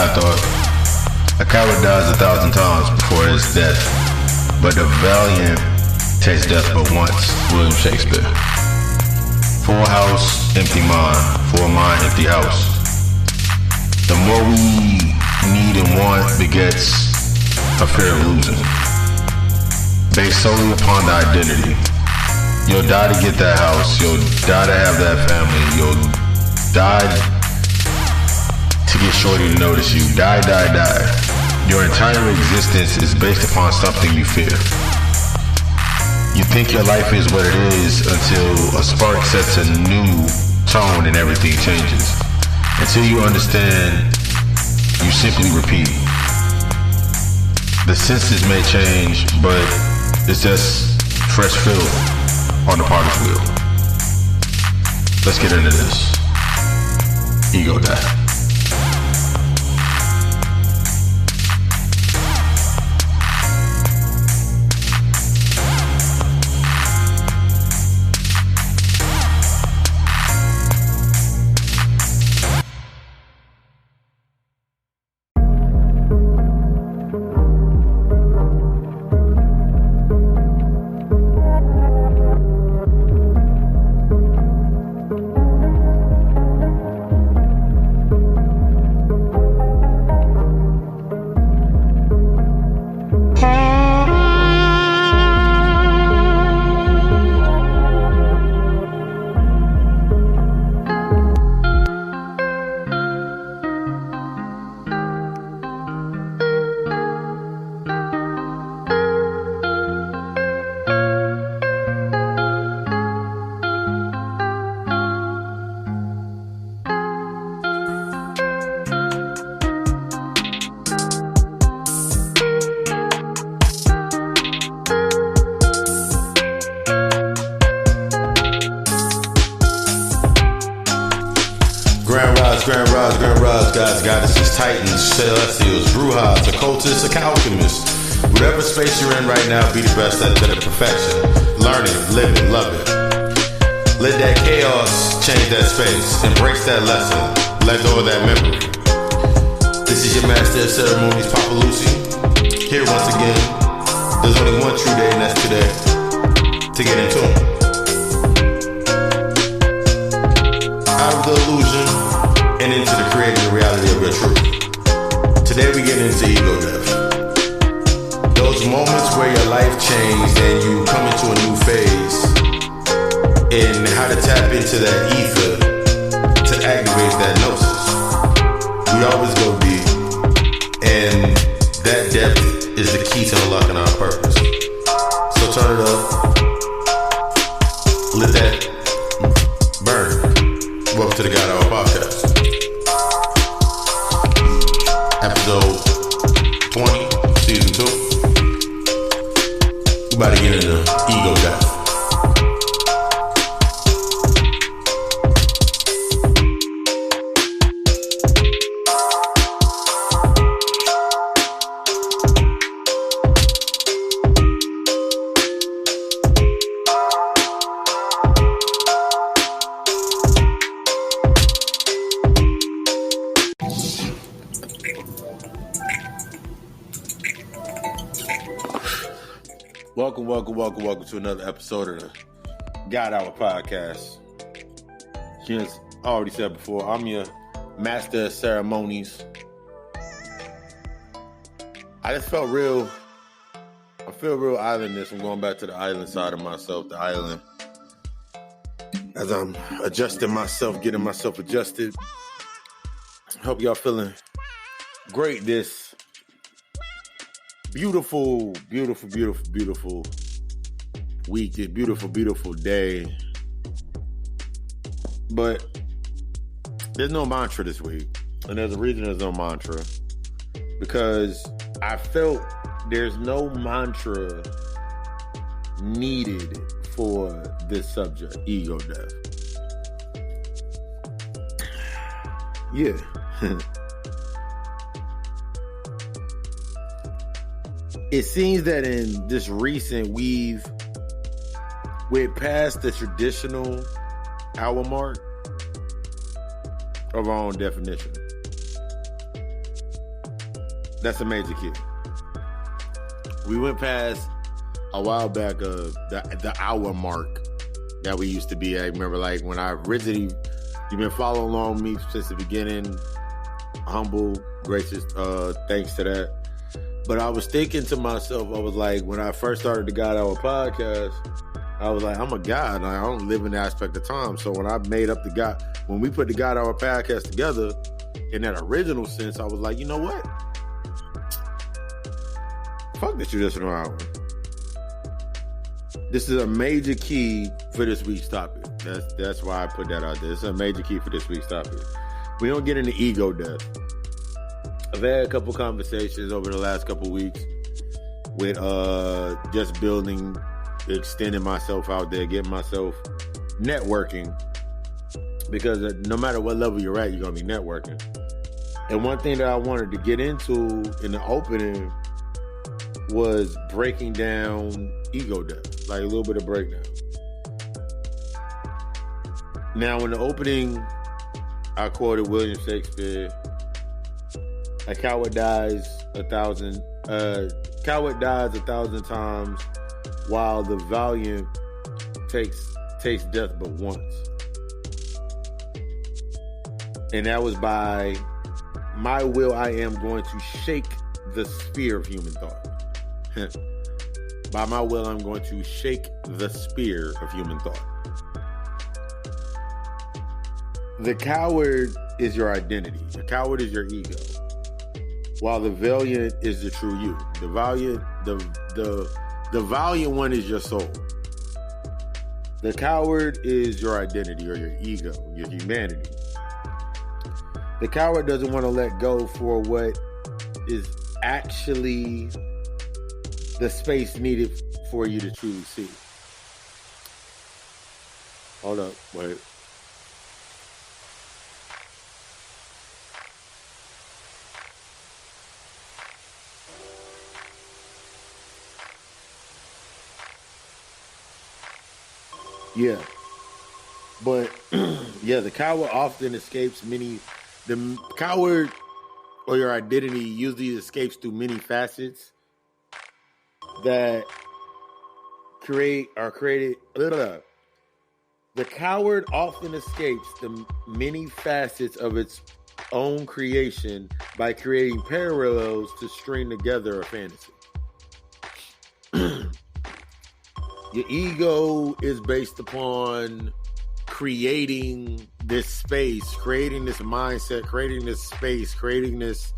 I thought, a coward dies 1,000 times before his death, but the valiant tastes death but once. William Shakespeare. Full house, empty mind. Full mind, empty house. The more we need and want begets a fear of losing, based solely upon the identity. You'll die to get that house. You'll die to have that family. You'll die to get shorty to notice you. Die. Your entire existence is based upon something you fear. You think your life is what it is until a spark sets a new tone and everything changes. Until you understand, you simply repeat. The senses may change, but it's just fresh filth on the potter's wheel. Let's get into this. Ego death. Grand rise, gods, goddesses, titans, celestials, brujas, occultists, alchemists. Whatever space you're in right now, be the best at perfection. Learn it, live it, love it. Let that chaos change that space. Embrace that lesson. Let go of that memory. This is your master of ceremonies, Papa Lucy. Here once again. There's only one true day, and that's today. To get in tune. Out of the illusion and into the creating the reality of your truth. Today we get into ego death. Those moments where your life changed and you come into a new phase, and how to tap into that ether to activate that gnosis. We always go deep, and that depth is the key to unlocking our purpose. So turn it up, let that burn. Welcome to the God Hour Podcast. Episode 20, Season 2. We about to get into ego death. Welcome to another episode of the God Hour Podcast. As I already said before, I'm your master of ceremonies. I feel real islandness. I'm going back to the island side of myself, the island. As I'm adjusting myself, getting myself adjusted. Hope y'all feeling great this beautiful week, a beautiful day. But there's no mantra this week. And there's a reason there's no mantra. Because I felt there's no mantra needed for this subject, ego death. Yeah. It seems that in this recent we're past the traditional hour mark of our own definition. That's a major key. We went past a while back the hour mark that we used to be at. I remember, like, when I originally, you've been following along with me since the beginning. Humble, gracious, thanks to that. But I was thinking to myself, I was like, when I first started the God Hour podcast, I was like, I'm a God. I don't live in the aspect of time. So when I made up when we put the God Hour podcast together in that original sense, I was like, you know what? Fuck the traditional hour. This is a major key for this week's topic. That's why I put that out there. It's a major key for this week's topic. We don't get into ego death. I've had a couple conversations over the last couple weeks with just building, extending myself out there, getting myself networking. Because no matter what level you're at, you're going to be networking. And one thing that I wanted to get into in the opening was breaking down ego death, like a little bit of breakdown. Now, in the opening, I quoted William Shakespeare, "A coward dies a thousand times, while the valiant tastes death but once." And that was by my will, I am going to shake the sphere of human thought. By my will, I'm going to shake the spear of human thought. The coward is your identity. The coward is your ego. While the valiant is the true you. The valiant one is your soul. The coward is your identity or your ego, your humanity. The coward doesn't want to let go for what is actually the space needed for you to truly see. Hold up, wait. Yeah. But, yeah, the coward often escapes the coward or your identity usually escapes through many facets that are created. The coward often escapes the many facets of its own creation by creating parallels to string together a fantasy. Your ego is based upon creating this space, creating this mindset, creating this space, creating this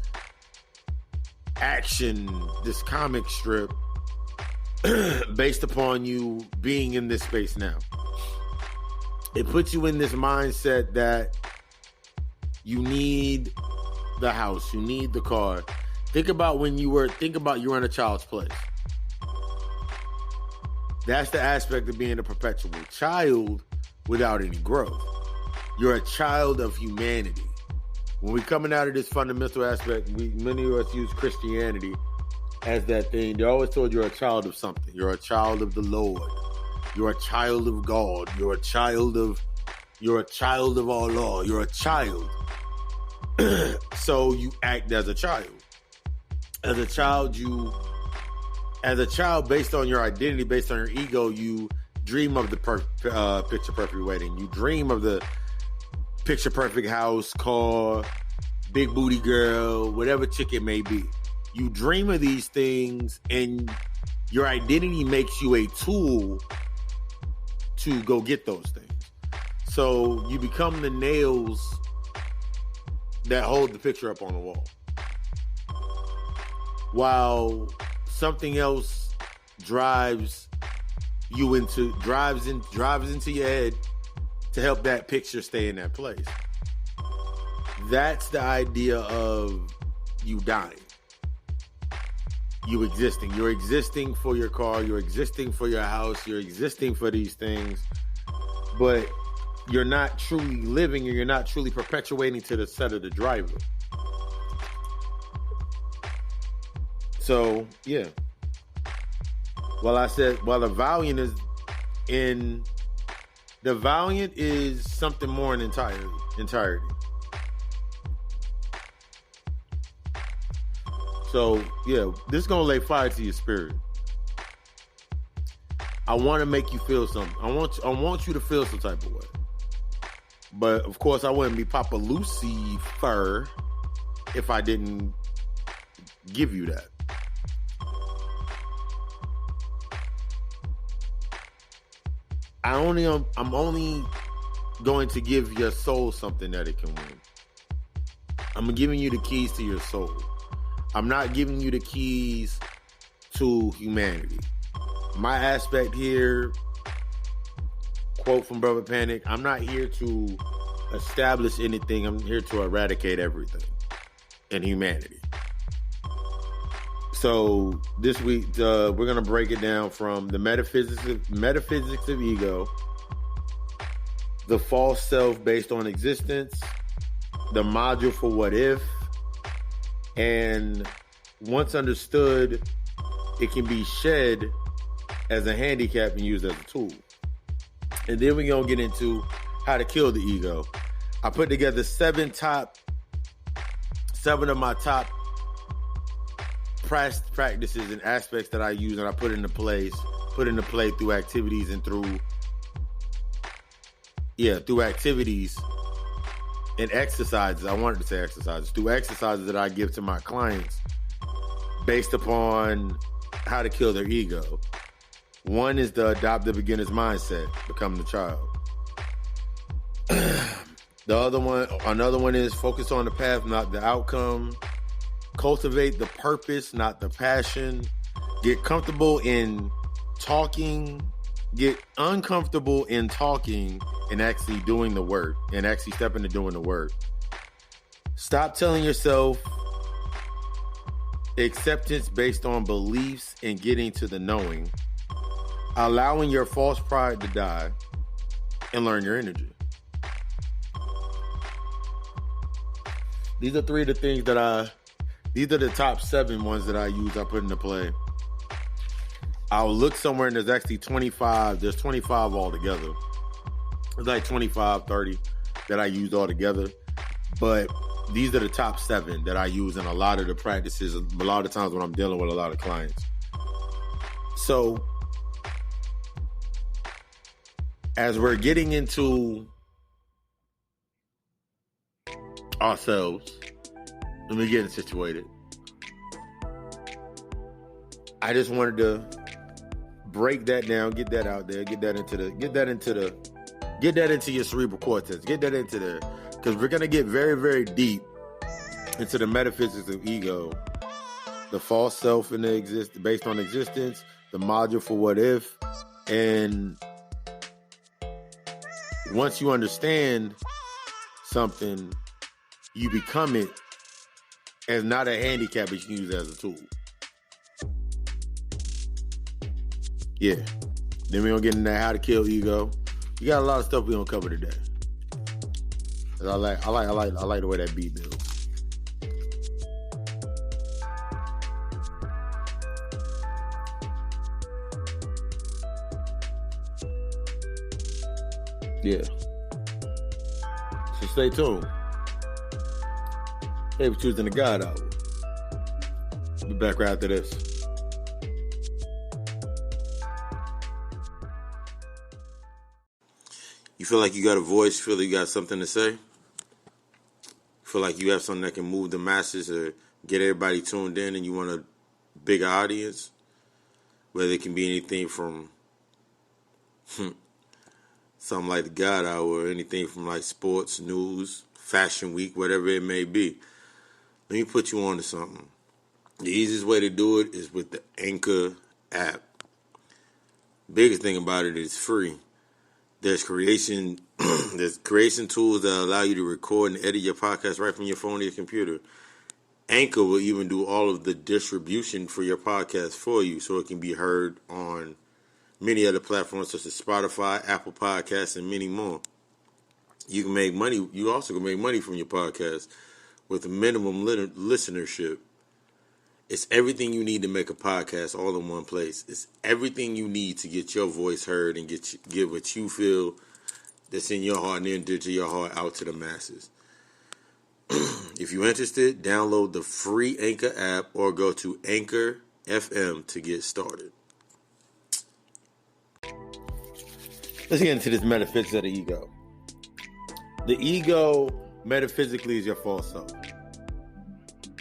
action, this comic strip based upon you being in this space now. It puts you in this mindset that you need the house, you need the car. Think about you're in a child's place. That's the aspect of being a perpetual child without any growth. You're a child of humanity. When we're coming out of this fundamental aspect, many of us use Christianity as that thing. They're always told you're a child of something. You're a child of the Lord. You're a child of God. You're a child of Allah. You're a child. So you act as a child. As a child, based on your identity, based on your ego, you dream of the picture perfect wedding. You dream of the picture perfect house, car, big booty girl, whatever chick it may be. You dream of these things, and your identity makes you a tool to go get those things. So you become the nails that hold the picture up on the wall, while something else drives into your head to help that picture stay in that place. That's the idea of you dying. You existing. You're existing for your car. You're existing for your house. You're existing for these things. But you're not truly living, and you're not truly perpetuating to the set of the driver. So, yeah. While the valiant is something more in entirety. So, yeah, this is going to lay fire to your spirit. I want to make you feel something. I want you to feel some type of way. But, of course, I wouldn't be Papa Lucifer if I didn't give you that. I'm only going to give your soul something that it can win. I'm giving you the keys to your soul. I'm not giving you the keys to humanity. My aspect here, quote from Brother Panic, I'm not here to establish anything. I'm here to eradicate everything in humanity. So this week, we're going to break it down from the metaphysics of ego, the false self based on existence, the module for what if, and once understood, it can be shed as a handicap and used as a tool. And then we're going to get into how to kill the ego. I put together seven of my top practices and aspects that I use, and I put into play through activities and through activities and exercises. I wanted to say exercises. Through exercises that I give to my clients based upon how to kill their ego. One is to adopt the beginner's mindset, become the child. Another one is focus on the path, not the outcome. Cultivate the purpose, not the passion. Get comfortable in talking. Get uncomfortable in talking and actually doing the work and actually step into doing the work. Stop telling yourself acceptance based on beliefs and getting to the knowing. Allowing your false pride to die and learn your energy. These are three of the things these are the top 7 ones that I use, I put into play. I'll look somewhere and there's actually 25. There's 25 altogether. It's like 25, 30 that I used altogether. But these are the top 7 that I use in a lot of the practices, a lot of times when I'm dealing with a lot of clients. So, as we're getting into ourselves, let me get situated. I just wanted to break that down, get that out there, get that into your cerebral cortex, get that into there, because we're gonna get very, very deep into the metaphysics of ego, the false self based on existence, the module for what if, and once you understand something, you become it as not a handicap, but you can use it as a tool. Yeah. Then we're going to get into how to kill ego. You got a lot of stuff we're going to cover today. I like the way that beat builds. Yeah. So stay tuned. Hey, we're choosing the God Hour. Be back right after this. You feel like you got a voice, feel like you got something to say? Feel like you have something that can move the masses or get everybody tuned in and you want a bigger audience? Whether it can be anything from something like the God Hour or anything from like sports, news, fashion week, whatever it may be. Let me put you on to something. The easiest way to do it is with the Anchor app. Biggest thing about it is free. There's creation tools that allow you to record and edit your podcast right from your phone or your computer. Anchor will even do all of the distribution for your podcast for you so it can be heard on many other platforms such as Spotify, Apple Podcasts, and many more. You can make money. You also can make money from your podcast with a minimum listenership. It's everything you need to make a podcast all in one place. It's everything you need to get your voice heard and get what you feel that's in your heart and into your heart out to the masses. If you're interested, download the free Anchor app or go to Anchor FM to get started. Let's get into this metaphysics of the ego. The ego, metaphysically, is your false self.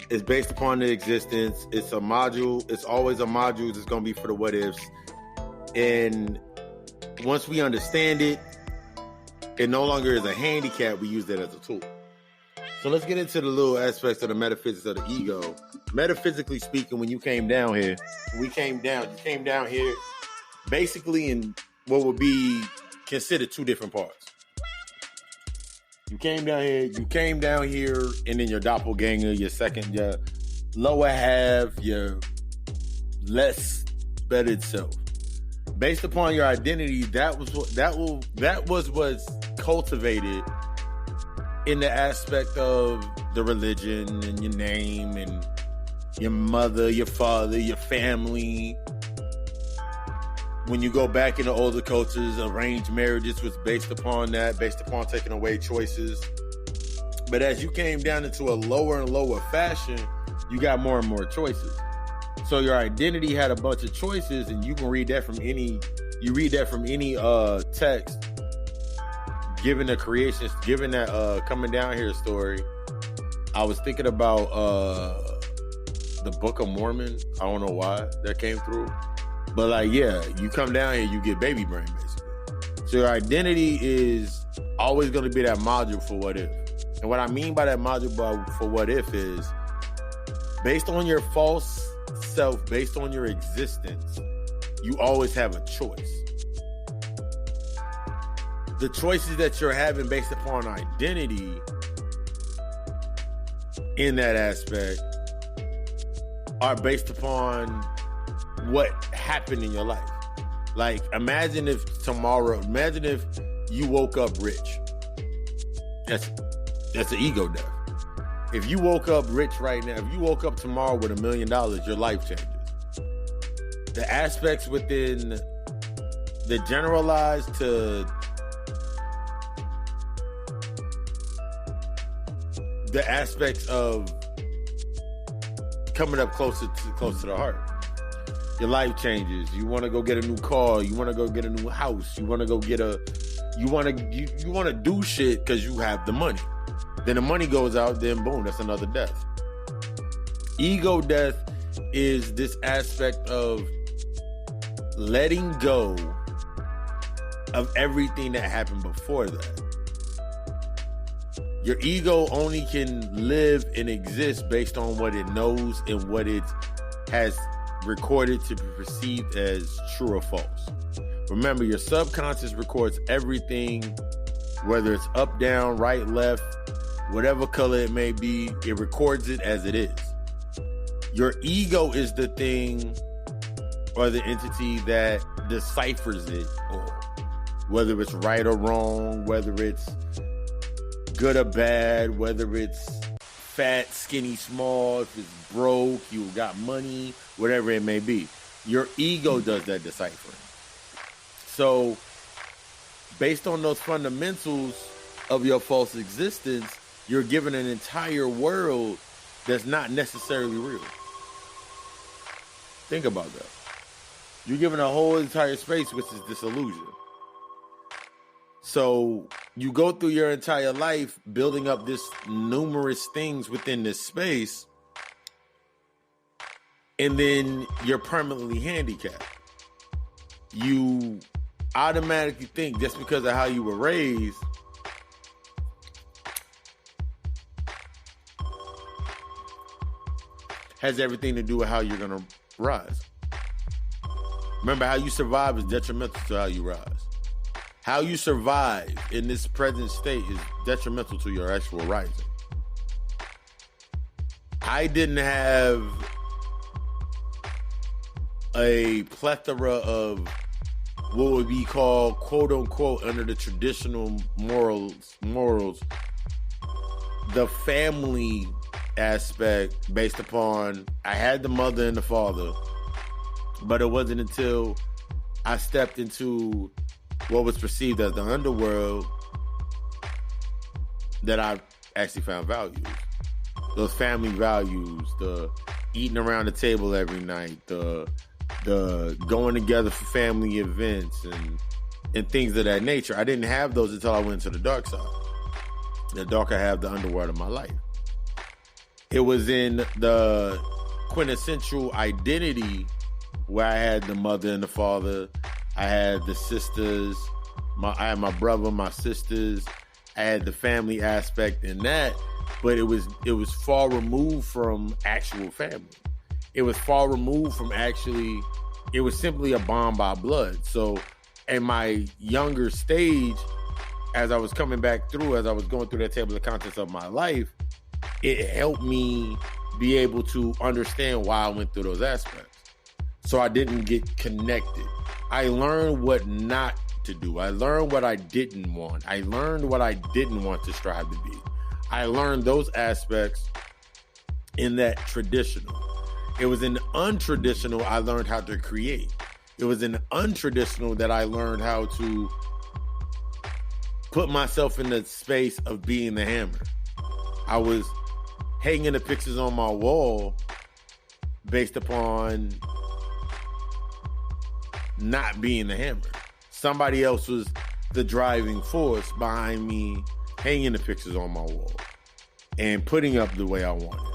It's based upon the existence. It's a module. It's always a module. It's going to be for the what ifs. And once we understand it, it no longer is a handicap. We use that as a tool. So let's get into the little aspects of the metaphysics of the ego. Metaphysically speaking, when you came down here, you came down here basically in what would be considered two different parts. You came down here, and then your doppelganger, your lower half, your less bettered self. Based upon your identity, that was what's cultivated in the aspect of the religion and your name and your mother, your father, your family. When you go back into older cultures, arranged marriages was based upon that, based upon taking away choices. But as you came down into a lower and lower fashion, you got more and more choices. So your identity had a bunch of choices, and you can read that from any text. Given the creations, given that coming down here story, I was thinking about the Book of Mormon. I don't know why that came through. But like, yeah, you come down here, you get baby brain, basically. So your identity is always going to be that module for what if. And what I mean by that module for what if is based on your false self, based on your existence, you always have a choice. The choices that you're having based upon identity in that aspect are based upon what happened in your life. Like, imagine if you woke up rich. That's an ego death. If you woke up rich right now, if you woke up tomorrow with $1 million, your life changes. The aspects within the generalized to the aspects of coming up close to the heart. Your life changes. You want to go get a new car. You want to go get a new house. You want to go get you want to do shit because you have the money. Then the money goes out, then boom, that's another death. Ego death is this aspect of letting go of everything that happened before that. Your ego only can live and exist based on what it knows and what it has recorded to be perceived as true or false. Remember, your subconscious records everything, whether it's up, down, right, left, whatever color it may be, it records it as it is. Your ego is the thing or the entity that deciphers it, or whether it's right or wrong, whether it's good or bad, whether it's fat, skinny, small, if it's broke, you got money, whatever it may be. Your ego does that deciphering. So, based on those fundamentals of your false existence, you're given an entire world that's not necessarily real. Think about that. You're given a whole entire space, which is this illusion. So you go through your entire life building up this numerous things within this space, and then you're permanently handicapped. You automatically think just because of how you were raised, has everything to do with how you're going to rise. Remember, how you survive is detrimental to how you rise. How you survive in this present state is detrimental to your actual rising. I didn't have a plethora of what would be called, quote unquote, under the traditional morals, the family aspect based upon, I had the mother and the father, but it wasn't until I stepped into what was perceived as the underworld that I actually found value. those family values, the eating around the table every night, the going together for family events and things of that nature. I didn't have those until I went to the dark side. The dark I have, the underworld of my life. It was in the quintessential identity where I had the mother and the father. I had the sisters. I had my brother, my sisters. I had the family aspect in that, but it was far removed from actual family. It was far removed from it was simply a bond by blood. So in my younger stage, as I was coming back through, as I was going through that table of contents of my life, it helped me be able to understand why I went through those aspects. So I didn't get connected. I learned what not to do. I learned what I didn't want. I learned what I didn't want to strive to be. I learned those aspects in that traditional. It was in untraditional I learned how to create. It was in untraditional that I learned how to put myself in the space of being the hammer. I was hanging the pictures on my wall based upon not being the hammer. Somebody else was the driving force behind me hanging the pictures on my wall and putting up the way I wanted.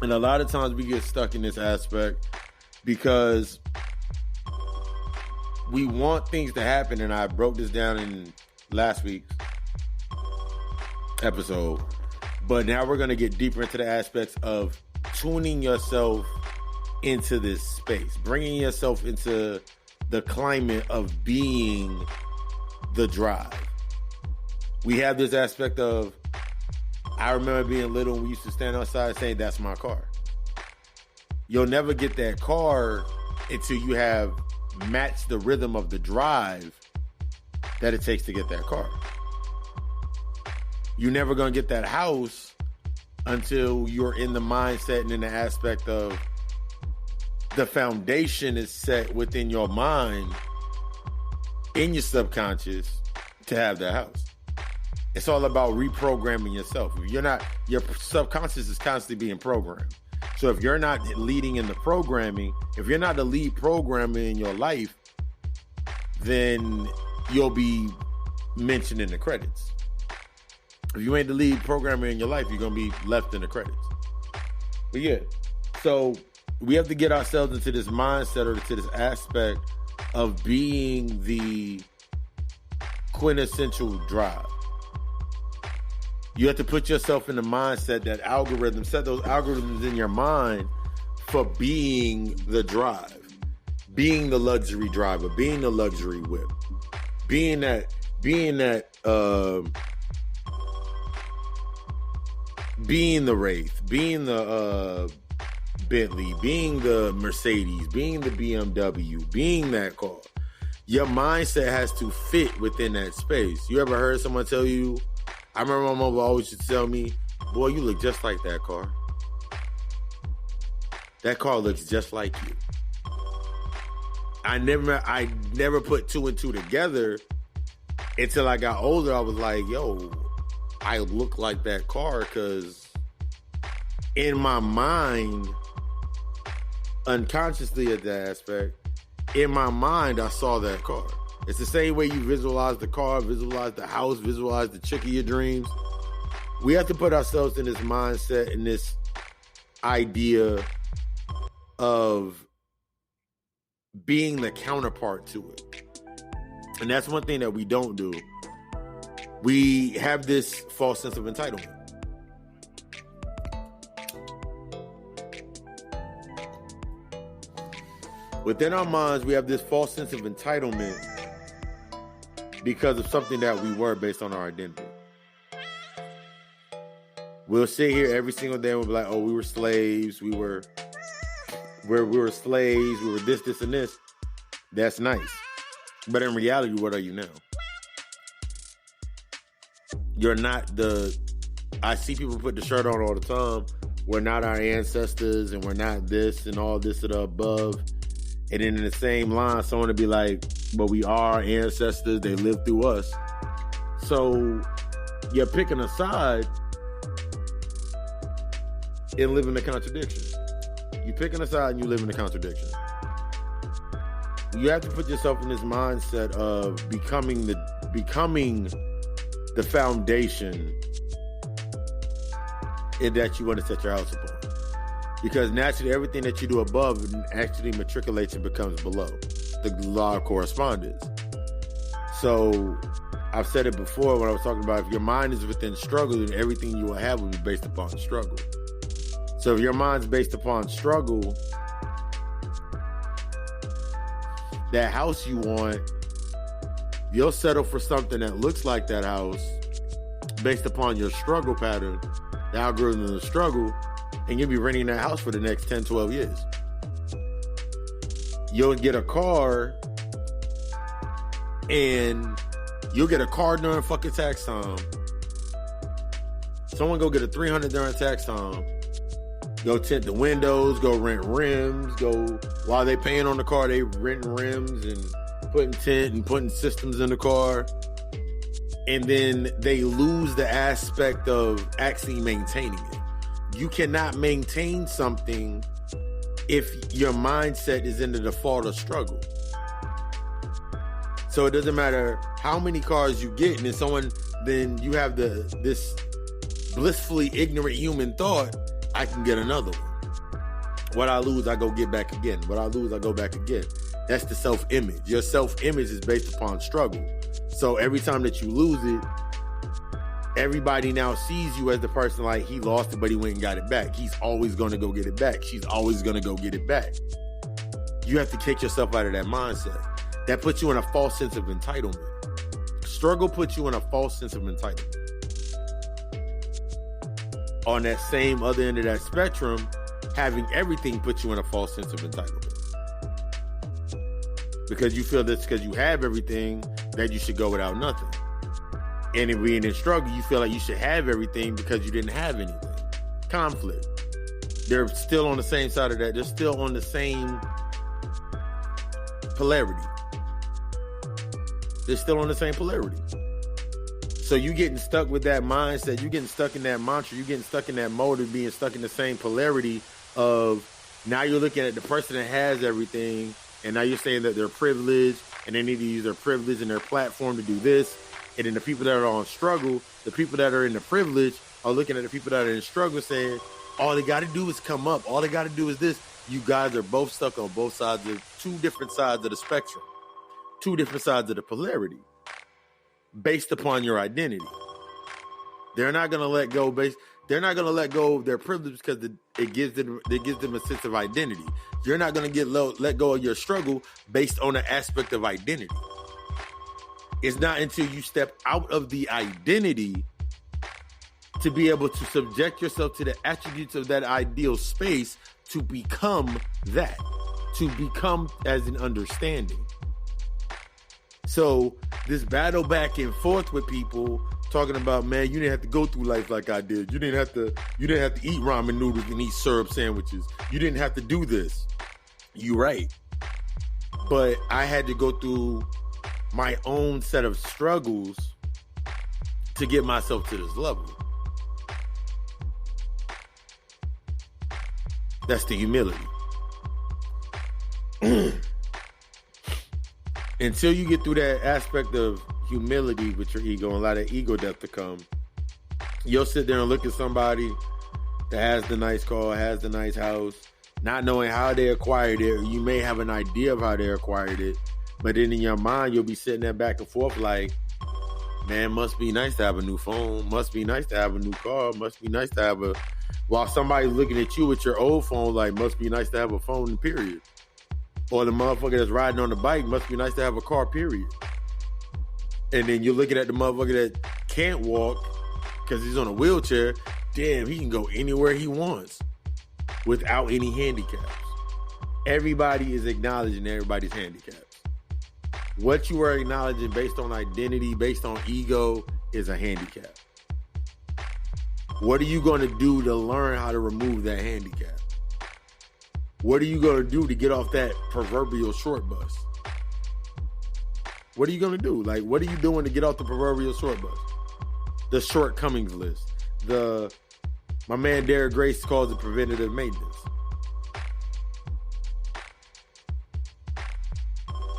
And a lot of times we get stuck in this aspect because we want things to happen. And I broke this down in last week's episode. But now we're going to get deeper into the aspects of tuning yourself into this space, bringing yourself into the climate of being the drive. We have this aspect of, I remember being little and we used to stand outside saying, that's my car. You'll never get that car until you have matched the rhythm of the drive that it takes to get that car. You're never going to get that house until you're in the mindset and in the aspect of the foundation is set within your mind, in your subconscious, to have that house. It's all about reprogramming yourself. If you're not, your subconscious is constantly being programmed. So if you're not leading in the programming, if you're not the lead programmer in your life, then you'll be mentioned in the credits. If you ain't the lead programmer in your life, you're going to be left in the credits. But yeah, so we have to get ourselves into this mindset or to this aspect of being the quintessential drive. You have to put yourself in the mindset, that algorithm, set those algorithms in your mind for being the drive, being the luxury driver, being the luxury whip, being that being the Wraith, being the Bentley, being the Mercedes, being the BMW, being that car. Your mindset has to fit within that space. You ever heard someone tell you, I remember my mother always used to tell me, boy, you look just like that car. That car looks just like you. I never put two and two together until I got older. I was like, yo, I look like that car, because in my mind, unconsciously at that aspect, in my mind, I saw that car. It's the same way you visualize the car, visualize the house, visualize the chick of your dreams. We have to put ourselves in this mindset and this idea of being the counterpart to it. And that's one thing that we don't do. We have this false sense of entitlement. Within our minds, we have this false sense of entitlement because of something that we were based on our identity. We'll sit here every single day and we'll be like, oh, we were slaves, we were slaves, we were this, and this. That's nice. But in reality, what are you now? You're not I see people put the shirt on all the time. We're not our ancestors, and we're not this and all this and the above. And then in the same line, someone would be like, but we are ancestors, they lived through us. So you're picking a side in living the contradiction. You picking a side and you live in the contradiction. You have to put yourself in this mindset of becoming the foundation that you want to set your house upon. Because naturally, everything that you do above actually matriculates and becomes below. The law of correspondence. So, I've said it before when I was talking about if your mind is within struggle, then everything you will have will be based upon struggle. So, if your mind's based upon struggle, that house you want, you'll settle for something that looks like that house based upon your struggle pattern, the algorithm of the struggle, and you'll be renting that house for the next 10, 12 years. You'll get a car, and you'll get a car during fucking tax time. Someone go get a $300 during tax time. Go tint the windows, go rent rims, while they paying on the car, they renting rims and putting tint and putting systems in the car. And then they lose the aspect of actually maintaining it. You cannot maintain something if your mindset is in the default of struggle. So it doesn't matter how many cars you get, and then you have this blissfully ignorant human thought, I can get another one. What I lose, I go get back again. What I lose, I go back again. That's the self-image. Your self-image is based upon struggle. So every time that you lose it, everybody now sees you as the person like, he lost it, but he went and got it back. He's always going to go get it back. She's always going to go get it back. You have to kick yourself out of that mindset. That puts you in a false sense of entitlement. Struggle puts you in a false sense of entitlement. On that same other end of that spectrum, having everything puts you in a false sense of entitlement. Because you feel that's because you have everything that you should go without nothing. And in being in struggle, you feel like you should have everything because you didn't have anything. Conflict. They're still on the same side of that. They're still on the same polarity. They're still on the same polarity. So you getting stuck with that mindset, you getting stuck in that mantra, you getting stuck in that mode of being stuck in the same polarity of now you're looking at the person that has everything, and now you're saying that they're privileged and they need to use their privilege and their platform to do this. And then the people that are on struggle, the people that are in the privilege are looking at the people that are in struggle saying, all they got to do is come up. All they got to do is this. You guys are both stuck on both sides of two different sides of the spectrum, two different sides of the polarity based upon your identity. They're not going to let go they're not going to let go of their privilege because it gives them a sense of identity. You're not going to let go of your struggle based on an aspect of identity. It's not until you step out of the identity to be able to subject yourself to the attributes of that ideal space to become that, to become as an understanding. So this battle back and forth with people talking about, man, you didn't have to go through life like I did. You didn't have to eat ramen noodles and eat syrup sandwiches. You didn't have to do this. You're right. But I had to go through my own set of struggles to get myself to this level. That's the humility. Until you get through that aspect of humility with your ego and allow that ego death to come, you'll sit there and look at somebody that has the nice car, has the nice house, not knowing how they acquired it. You may have an idea of how they acquired it, but then in your mind, you'll be sitting there back and forth like, man, must be nice to have a new phone. Must be nice to have a new car. Must be nice to have while somebody's looking at you with your old phone like, must be nice to have a phone, period. Or the motherfucker that's riding on the bike, must be nice to have a car, period. And then you're looking at the motherfucker that can't walk because he's on a wheelchair. Damn, he can go anywhere he wants without any handicaps. Everybody is acknowledging everybody's handicaps. What you are acknowledging based on identity, based on ego, is a handicap. What are you going to do to learn how to remove that handicap? What are you going to do to get off that proverbial short bus? What are you going to do? Like, what are you doing to get off the proverbial short bus? The shortcomings list. The My man Derek Grace calls it preventative maintenance.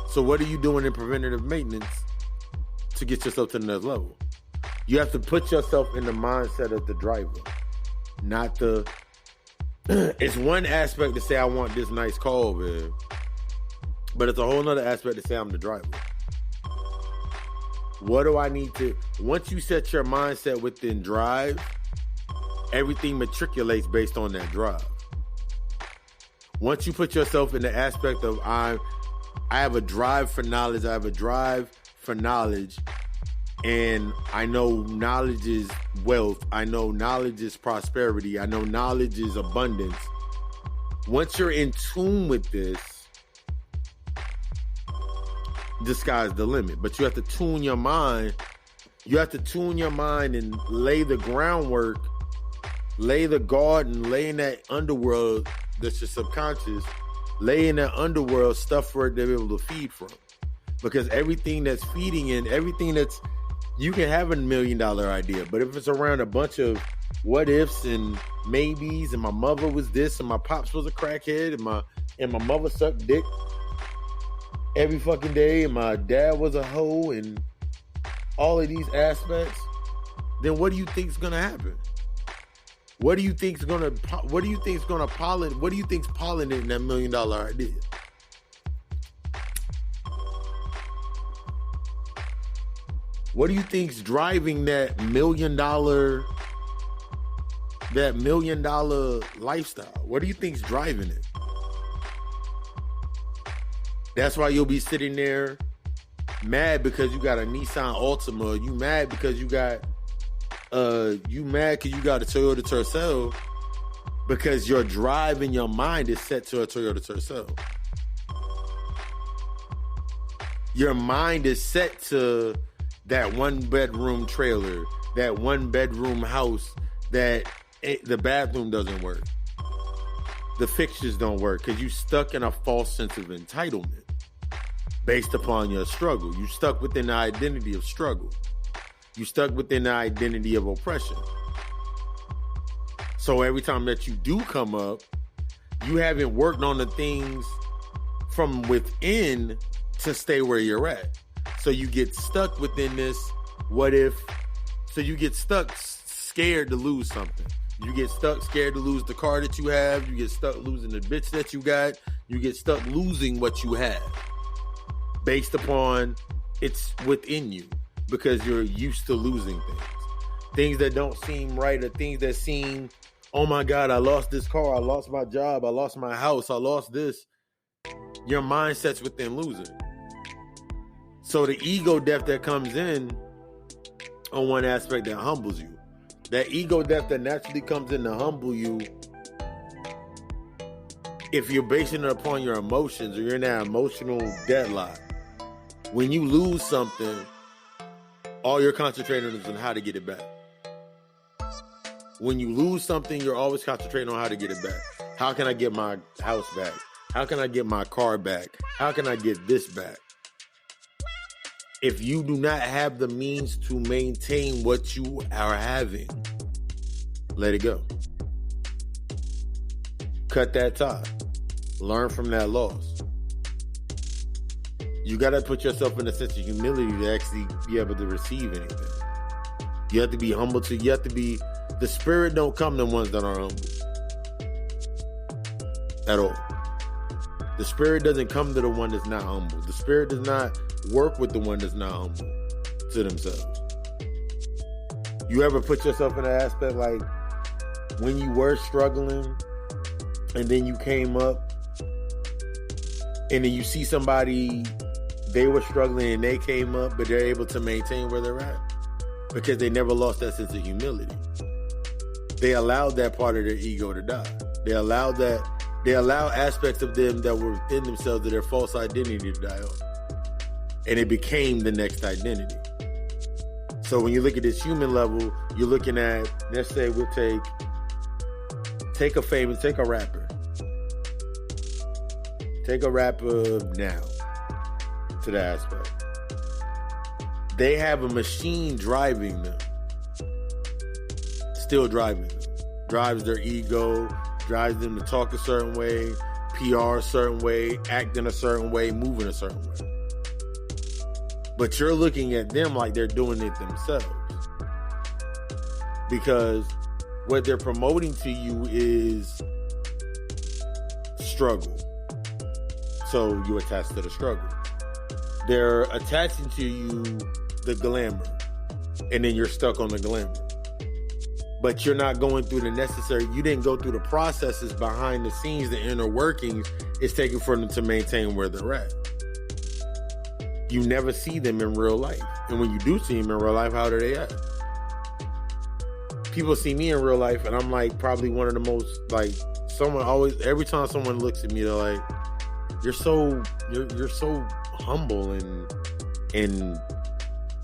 So what are you doing in preventative maintenance to get yourself to the next level? You have to put yourself in the mindset of the driver, not the... It's one aspect to say, I want this nice car over here, but it's a whole other aspect to say I'm the driver. What do I need to... Once you set your mindset within drive, everything matriculates based on that drive. Once you put yourself in the aspect of I have a drive for knowledge, and I know knowledge is wealth, I know knowledge is prosperity, I know knowledge is abundance. Once you're in tune with this, the sky's the limit. But you have to tune your mind. You have to tune your mind and lay the groundwork, lay the garden, lay in that underworld that's your subconscious, lay in that underworld stuff for it to be able to feed from. Because everything that's feeding in, everything that's, you can have $1 million idea, but if it's around a bunch of what ifs and maybes, and my mother was this, and my pops was a crackhead, and my mother sucked dick every fucking day, and my dad was a hoe, and all of these aspects, then what do you think's gonna happen? What do you think's pollinating that $1 million idea? What do you think's driving that $1 million lifestyle? What do you think's driving it? That's why you'll be sitting there mad because you got a Nissan Altima. You mad because you got a Toyota Tercel, because your drive in your mind is set to a Toyota Tercel. Your mind is set to that 1-bedroom trailer, that 1-bedroom house, that the bathroom doesn't work. The fixtures don't work because you stuck in a false sense of entitlement based upon your struggle. You stuck within the identity of struggle. You stuck within the identity of oppression. So every time that you do come up, you haven't worked on the things from within to stay where you're at. So you get stuck within this what if. So you get stuck scared to lose something. You get stuck scared to lose the car that you have. You get stuck losing the bitch that you got. You get stuck losing what you have based upon it's within you because you're used to losing things. Things that don't seem right or things that seem, oh my God, I lost this car. I lost my job. I lost my house. I lost this. Your mindset's within losing. So the ego death that comes in on one aspect that humbles you. That ego death that naturally comes in to humble you, if you're basing it upon your emotions or you're in that emotional deadlock, when you lose something, all you're concentrating on is on how to get it back. When you lose something, you're always concentrating on how to get it back. How can I get my house back? How can I get my car back? How can I get this back? If you do not have the means to maintain what you are having, let it go. Cut that tie. Learn from that loss. You got to put yourself in a sense of humility to actually be able to receive anything. You have to be humble the spirit don't come to ones that are humble. At all. The spirit doesn't come to the one that's not humble. The spirit does not work with the one that's not humble to themselves. You ever put yourself in an aspect like when you were struggling and then you came up and then you see somebody, they were struggling and they came up, but they're able to maintain where they're at because they never lost that sense of humility. They allowed that part of their ego to die. They allowed aspects of them that were within themselves, of their false identity, to die off. And it became the next identity. So when you look at this human level, you're looking at, let's say we'll take a rapper. Take a rapper now to the aspect. They have a machine driving them. Still driving them. drives their ego, drives them to talk a certain way, PR a certain way, act in a certain way, move in a certain way. But you're looking at them like they're doing it themselves. Because what they're promoting to you is struggle. So you attach to the struggle. They're attaching to you the glamour. And then you're stuck on the glamour. But you're not going through the necessary, you didn't go through the processes behind the scenes, the inner workings it's taking for them to maintain where they're at. You never see them in real life. And when you do see them in real life, how are they at? People see me in real life and I'm like probably one of the most, like, someone always, every time someone looks at me, they're like, you're so humble and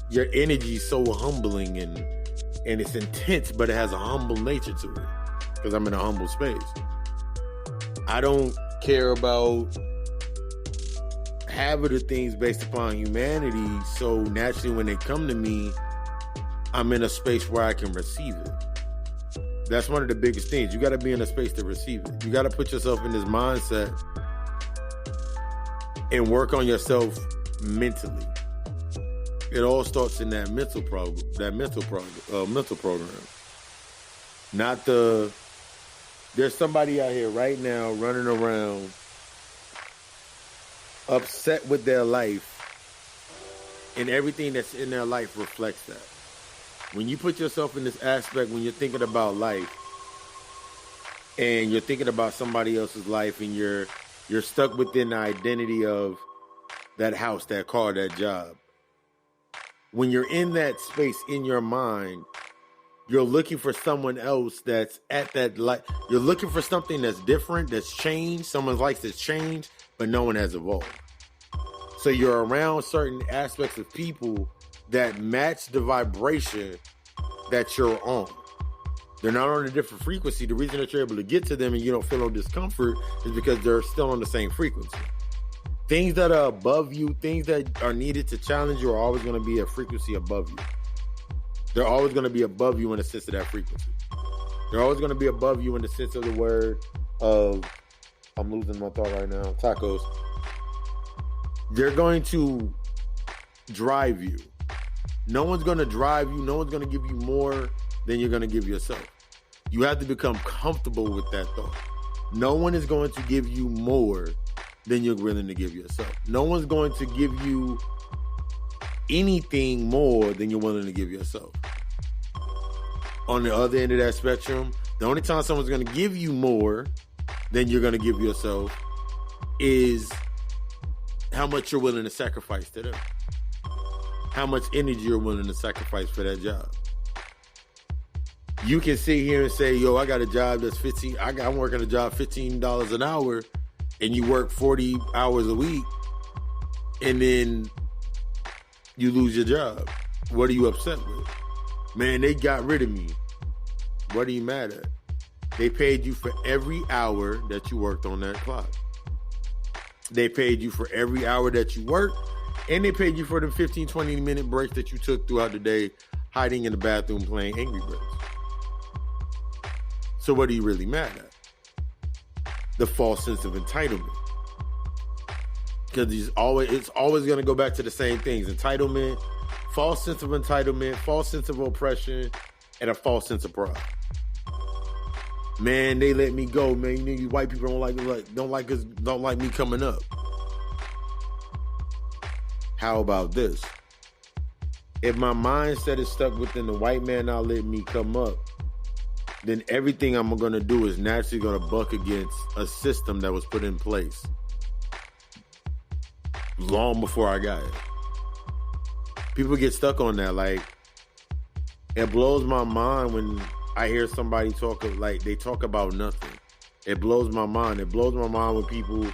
your energy is so humbling and it's intense, but it has a humble nature to it because I'm in a humble space. I don't care about half of the things based upon humanity, so naturally when they come to me, I'm in a space where I can receive it. That's one of the biggest things. You got to be in a space to receive it. You got to put yourself in this mindset and work on yourself mentally. It all starts in that mental program. Not the. There's somebody out here right now running around upset with their life, and everything that's in their life reflects that. When you put yourself in this aspect, when you're thinking about life, and you're thinking about somebody else's life, and you're stuck within the identity of that house, that car, that job. When you're in that space in your mind, you're looking for someone else that's at that life. You're looking for something that's different, that's changed. Someone's life that's changed, but no one has evolved. So you're around certain aspects of people that match the vibration that you're on. They're not on a different frequency. The reason that you're able to get to them and you don't feel no discomfort is because they're still on the same frequency. Things that are above you, things that are needed to challenge you are always going to be a frequency above you. They're always going to be above you in the sense of that frequency. They're always going to be above you in the sense of the word of, I'm losing my thought right now, tacos. They're going to drive you. No one's going to drive you. No one's going to give you more than you're going to give yourself. You have to become comfortable with that thought. No one is going to give you more than you're willing to give yourself. No one's going to give you anything more than you're willing to give yourself. On the other end of that spectrum, the only time someone's going to give you more than you're going to give yourself is how much you're willing to sacrifice to them. How much energy you're willing to sacrifice for that job. You can sit here and say, yo, I got a job that's I'm working a job $15 an hour, and you work 40 hours a week, and then you lose your job. What are you upset with? Man, they got rid of me. What are you mad at? They paid you for every hour that you worked on that clock. They paid you for every hour that you worked, and they paid you for the 15, 20-minute breaks that you took throughout the day, hiding in the bathroom playing Angry Birds. So what are you really mad at? The false sense of entitlement. Because it's always going to go back to the same things. Entitlement, false sense of entitlement, false sense of oppression, and a false sense of pride. Man, they let me go, man. You know, you white people don't like me coming up. How about this? If my mindset is stuck within the white man not letting me come up, then everything I'm going to do is naturally going to buck against a system that was put in place long before I got it. People get stuck on that. Like, it blows my mind when I hear somebody talk about nothing. It blows my mind. It blows my mind when people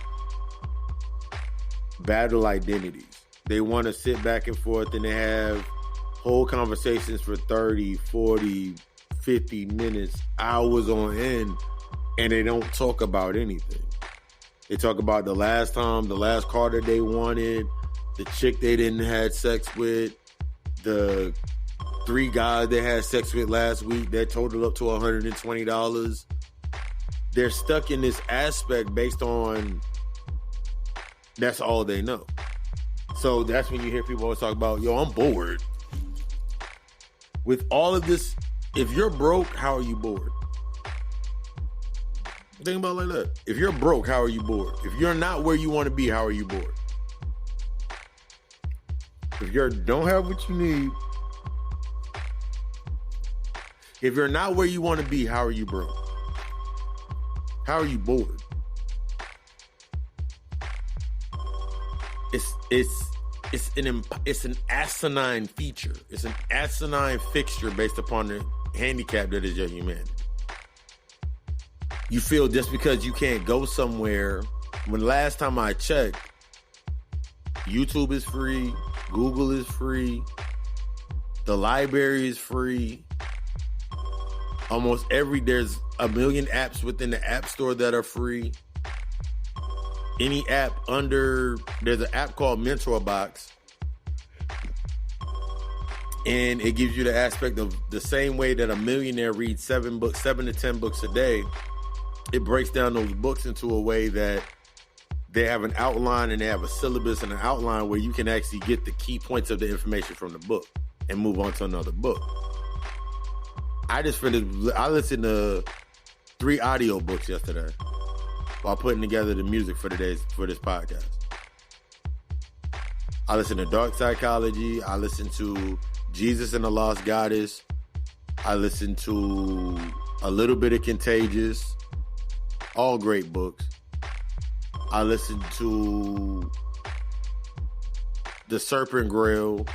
battle identities. They want to sit back and forth and they have whole conversations for 30, 40, 50 minutes, hours on end, and they don't talk about anything. They talk about the last time, the last car that they wanted, the chick they didn't have sex with, the 3 guys they had sex with last week that totaled up to $120. They're stuck in this aspect based on that's all they know. So that's when you hear people always talk about, yo, I'm bored. With all of this, if you're broke, how are you bored? Think about it like that. If you're broke, how are you bored? If you're not where you want to be, how are you bored? If you don't have what you need, if you're not where you want to be, how are you broke? How are you bored? It's an asinine feature. It's an asinine fixture based upon the handicap that is your humanity. You feel just because you can't go somewhere, when last time I checked, YouTube is free, Google is free, the library is free. There's a million apps within the App Store that are free. Any app there's an app called Mentor Box, and it gives you the aspect of the same way that a millionaire reads 7 to 10 books a day. It breaks down those books into a way that they have an outline and they have a syllabus and an outline where you can actually get the key points of the information from the book and move on to another book. I listened to 3 audiobooks yesterday while putting together the music for this podcast. I listened to Dark Psychology. I listened to Jesus and the Lost Goddess. I listened to a little bit of Contagious. All great books. I listened to The Serpent Grail.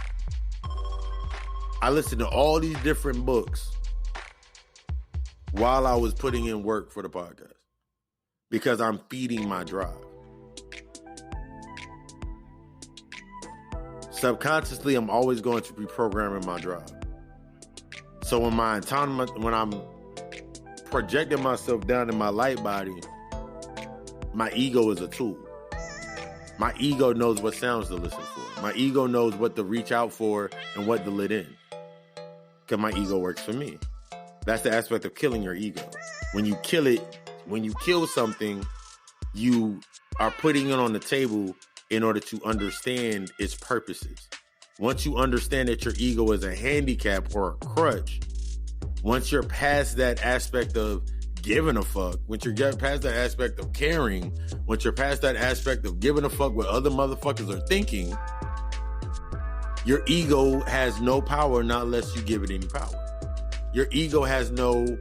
I listened to all these different books while I was putting in work for the podcast because I'm feeding my drive. Subconsciously, I'm always going to be programming my drive. So when I'm projecting myself down in my light body, my ego is a tool. My ego knows what sounds to listen for. My ego knows what to reach out for and what to let in. Because my ego works for me. That's the aspect of killing your ego. When you kill something, you are putting it on the table in order to understand its purposes. Once you understand that your ego is a handicap or a crutch, once you're past that aspect of giving a fuck, once you're past that aspect of caring, once you're past that aspect of giving a fuck what other motherfuckers are thinking, your ego has no power not unless you give it any power. Your ego has no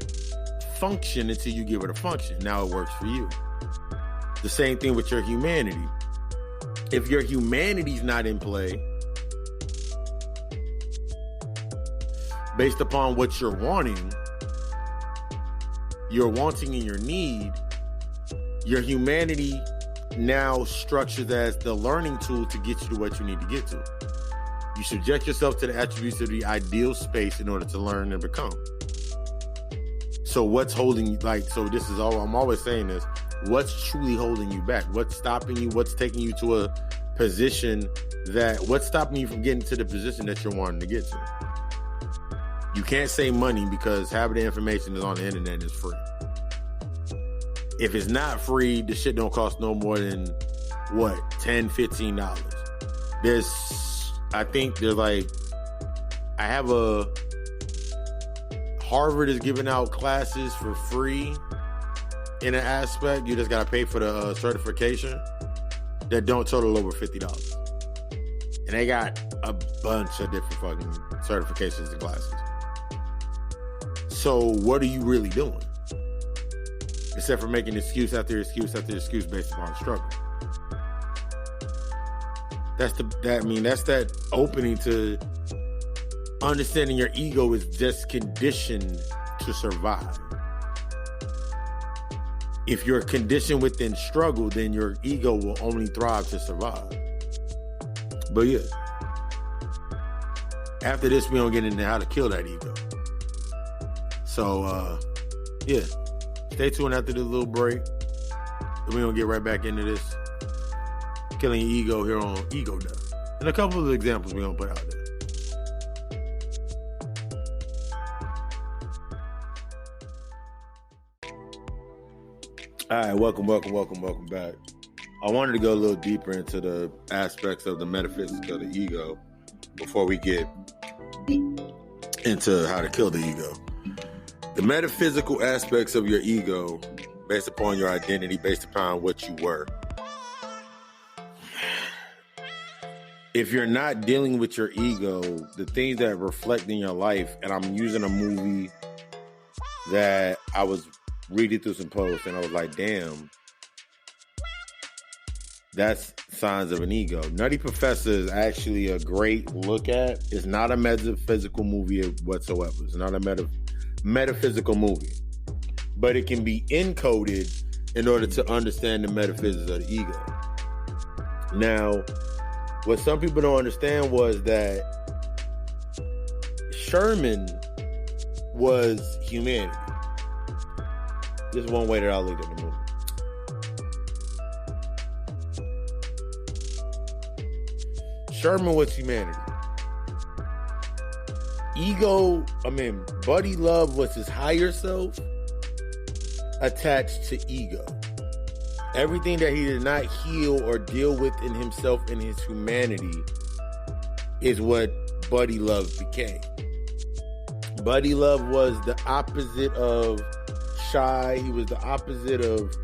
function until you give it a function. Now it works for you. The same thing with your humanity. If your humanity's not in play, based upon what you're wanting and your need, your humanity now structures as the learning tool to get you to what you need to get to. You subject yourself to the attributes of the ideal space in order to learn and become. So what's holding you, this is all, I'm always saying this, what's truly holding you back? What's stopping you? What's taking you to a position what's stopping you from getting to the position that you're wanting to get to? You can't say money because half of the information is on the internet and it's free. If it's not free, the shit don't cost no more than $10, $15. Harvard is giving out classes for free in an aspect. You just got to pay for the certification that don't total over $50. And they got a bunch of different fucking certifications and classes. So what are you really doing? Except for making excuse after excuse after excuse based upon struggle. That's that opening to understanding your ego is just conditioned to survive. If you're conditioned within struggle, then your ego will only thrive to survive. But yeah, after this, we don't get into how to kill that ego. So, yeah, stay tuned after this little break. We're going to get right back into this. Killing your ego here on G.O.D. And a couple of examples we're going to put out there. All right, welcome back. I wanted to go a little deeper into the aspects of the metaphysics of the ego before we get into how to kill the ego. The metaphysical aspects of your ego, based upon your identity, based upon what you were. If you're not dealing with your ego, the things that reflect in your life, and I'm using a movie that I was reading through some posts and I was like, damn, that's signs of an ego. Nutty Professor is actually a great look at. It's not a metaphysical movie whatsoever. It's not a metaphysical movie. But it can be encoded in order to understand the metaphysics of the ego. Now, what some people don't understand was that Sherman was humanity. This is one way that I looked at the movie. Sherman was humanity. Buddy Love was his higher self attached to ego. Everything that he did not heal or deal with in himself and his humanity is what Buddy Love became. Buddy Love was the opposite of shy. He was the opposite of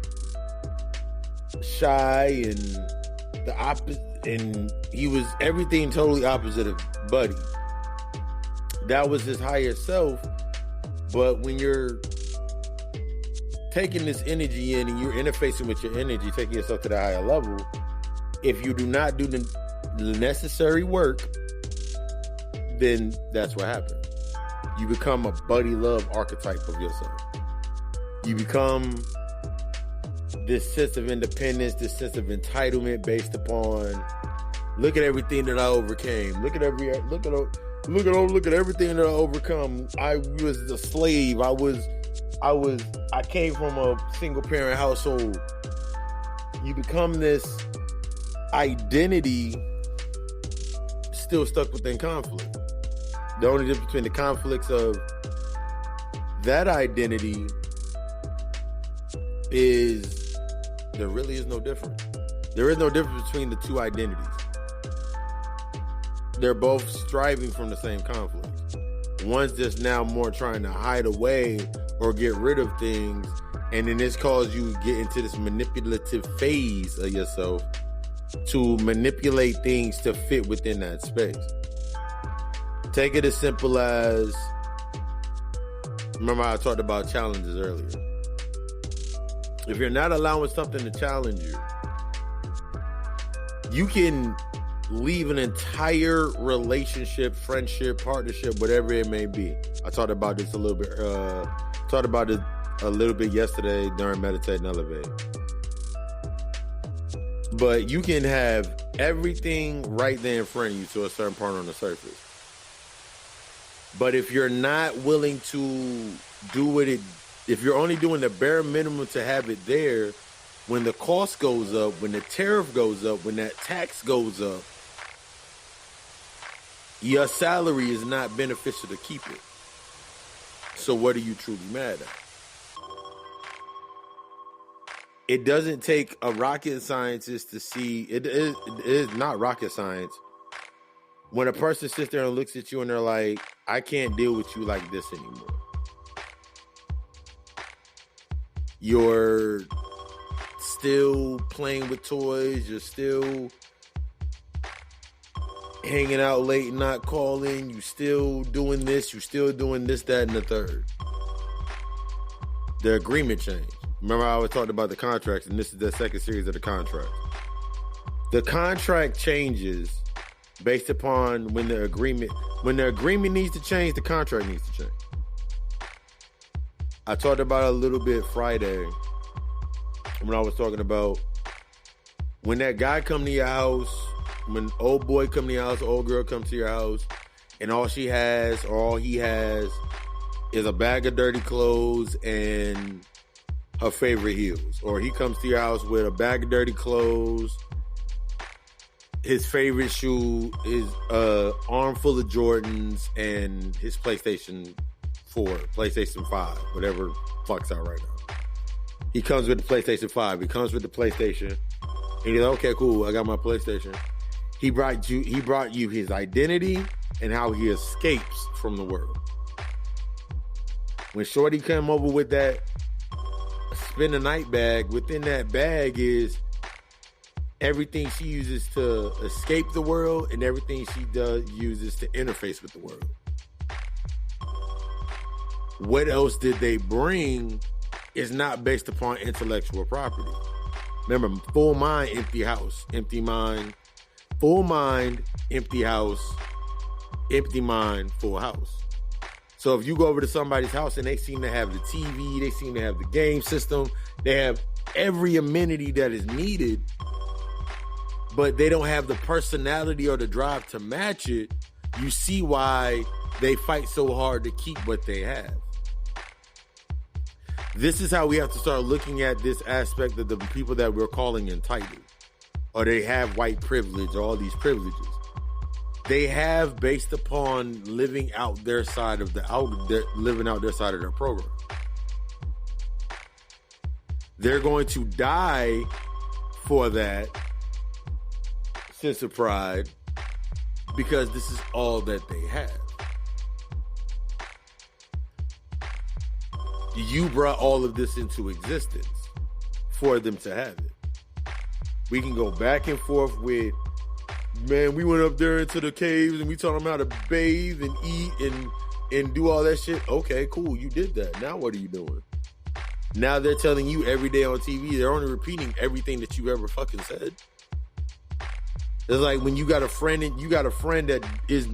shy and he was everything totally opposite of Buddy. That was his higher self. But when you're taking this energy in and you're interfacing with your energy, taking yourself to the higher level, if you do not do the necessary work, then that's what happens. You become a Buddy Love archetype of yourself. You become this sense of independence, this sense of entitlement based upon, look at everything that I overcame. Look at everything that I overcome. I was a slave. I came from a single parent household. You become this identity still stuck within conflict. The only difference between the conflicts of that identity is there really is no difference. There is no difference between the two identities. They're both striving from the same conflict. One's just now more trying to hide away or get rid of things, and then this causes you to get into this manipulative phase of yourself to manipulate things to fit within that space. Take it as simple as, remember I talked about challenges earlier. If you're not allowing something to challenge you, you can leave an entire relationship, friendship, partnership, whatever it may be. I talked about this a little bit yesterday during Meditate and Elevate. But you can have everything right there in front of you to a certain point on the surface. But if you're not willing to do if you're only doing the bare minimum to have it there, when the cost goes up, when the tariff goes up, when that tax goes up, your salary is not beneficial to keep it. So what are you truly mad at? It doesn't take a rocket scientist to see, it is not rocket science. When a person sits there and looks at you and they're like, I can't deal with you like this anymore. You're still playing with toys. You're still hanging out late and not calling. You still doing this. You still doing this, that, and the third. The agreement changed. Remember I always talked about the contracts, and this is the second series of the contract. The contract changes based upon when the agreement needs to change, the contract needs to change. I talked about it a little bit Friday when I was talking about when that guy come to your house, when old boy come to your house, old girl come to your house, and all she has or all he has is a bag of dirty clothes and her favorite heels. Or he comes to your house with a bag of dirty clothes, his favorite shoe, his armful of Jordans, and his PlayStation 4, PlayStation 5, whatever fucks out right now. He comes with the PlayStation 5. He comes with the PlayStation. And he's like, okay, cool, I got my PlayStation. He brought you his identity and how he escapes from the world. When Shorty came over with that spend the night bag, within that bag is everything she uses to escape the world and everything she uses to interface with the world. What else did they bring is not based upon intellectual property. Remember, full mind, empty house. Empty mind, full mind, empty house. Empty mind, full house. So if you go over to somebody's house and they seem to have the TV, they seem to have the game system, they have every amenity that is needed, but they don't have the personality or the drive to match it, you see why they fight so hard to keep what they have. This is how we have to start looking at this aspect of the people that we're calling entitled, or they have white privilege, or all these privileges. They have based upon living out their side of their program. They're going to die for that sense of pride because this is all that they have. You brought all of this into existence for them to have it. We can go back and forth with, man, we went up there into the caves and we taught them how to bathe and eat and do all that shit. Okay, cool, you did that. Now what are you doing? Now they're telling you every day on TV, they're only repeating everything that you ever fucking said. It's like when you got a friend that is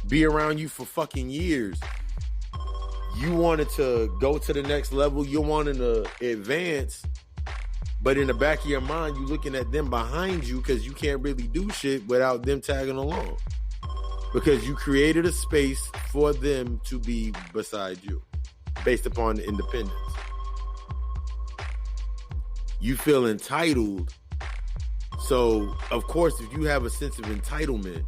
be around you for fucking years. You wanted to go to the next level. You wanted to advance. But in the back of your mind, you looking at them behind you because you can't really do shit without them tagging along. Because you created a space for them to be beside you based upon independence. You feel entitled. So, of course, if you have a sense of entitlement,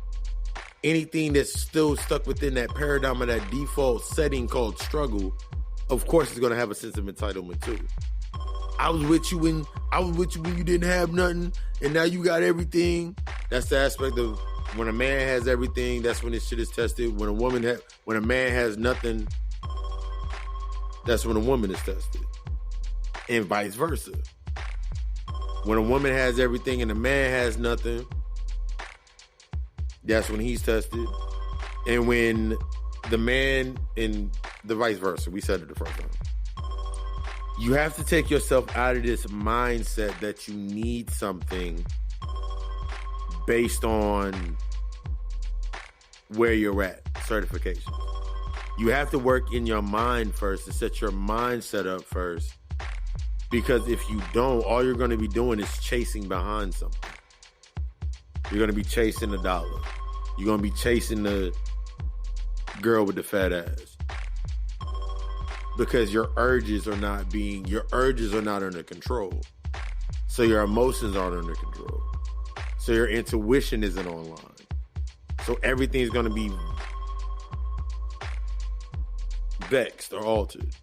anything that's still stuck within that paradigm of that default setting called struggle, of course, is going to have a sense of entitlement too. I was with you when you didn't have nothing, and now you got everything. That's the aspect of when a man has everything. That's when this shit is tested. When a man has nothing, that's when a woman is tested, and vice versa. When a woman has everything and a man has nothing, that's when he's tested. And when the man and the vice versa, we said it the first time. You have to take yourself out of this mindset that you need something based on where you're at, certification. You have to work in your mind first and set your mindset up first. Because if you don't, all you're going to be doing is chasing behind something. You're going to be chasing the dollar. You're going to be chasing the girl with the fat ass. Because your urges are not under control. So your emotions aren't under control. So your intuition isn't online. So everything's going to be vexed or altered.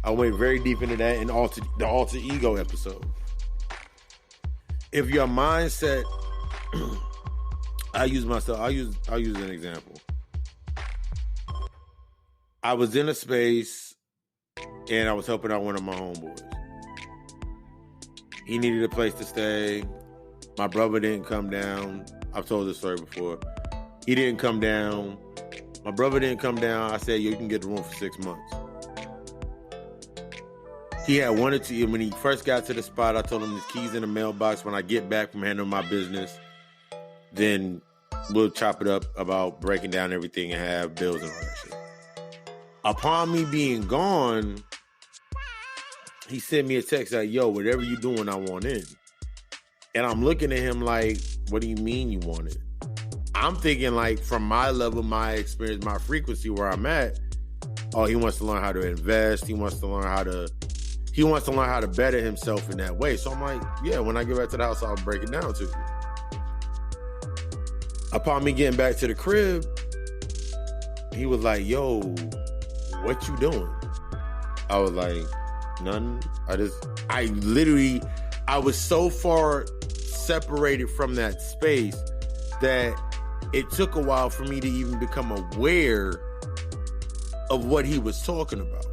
I went very deep into that in the alter ego episode. If your mindset, I'll use an example. I was in a space and I was helping out one of my homeboys. He needed a place to stay. My brother didn't come down. I've told this story before. He didn't come down. My brother didn't come down. I said, yo, you can get the room for 6 months. He had wanted to, when he first got to the spot, I told him his keys in the mailbox. When I get back from handling my business, then we'll chop it up about breaking down everything and have bills and all that shit. Upon me being gone, he sent me a text like, yo, whatever you doing, I want in. And I'm looking at him like, what do you mean you want it? I'm thinking like from my level, my experience, my frequency where I'm at, oh, he wants to learn how to invest. He wants to learn how to better himself in that way. So I'm like, yeah, when I get back to the house, I'll break it down to you. Upon me getting back to the crib, he was like, yo, what you doing? I was like, None. I was so far separated from that space that it took a while for me to even become aware of what he was talking about.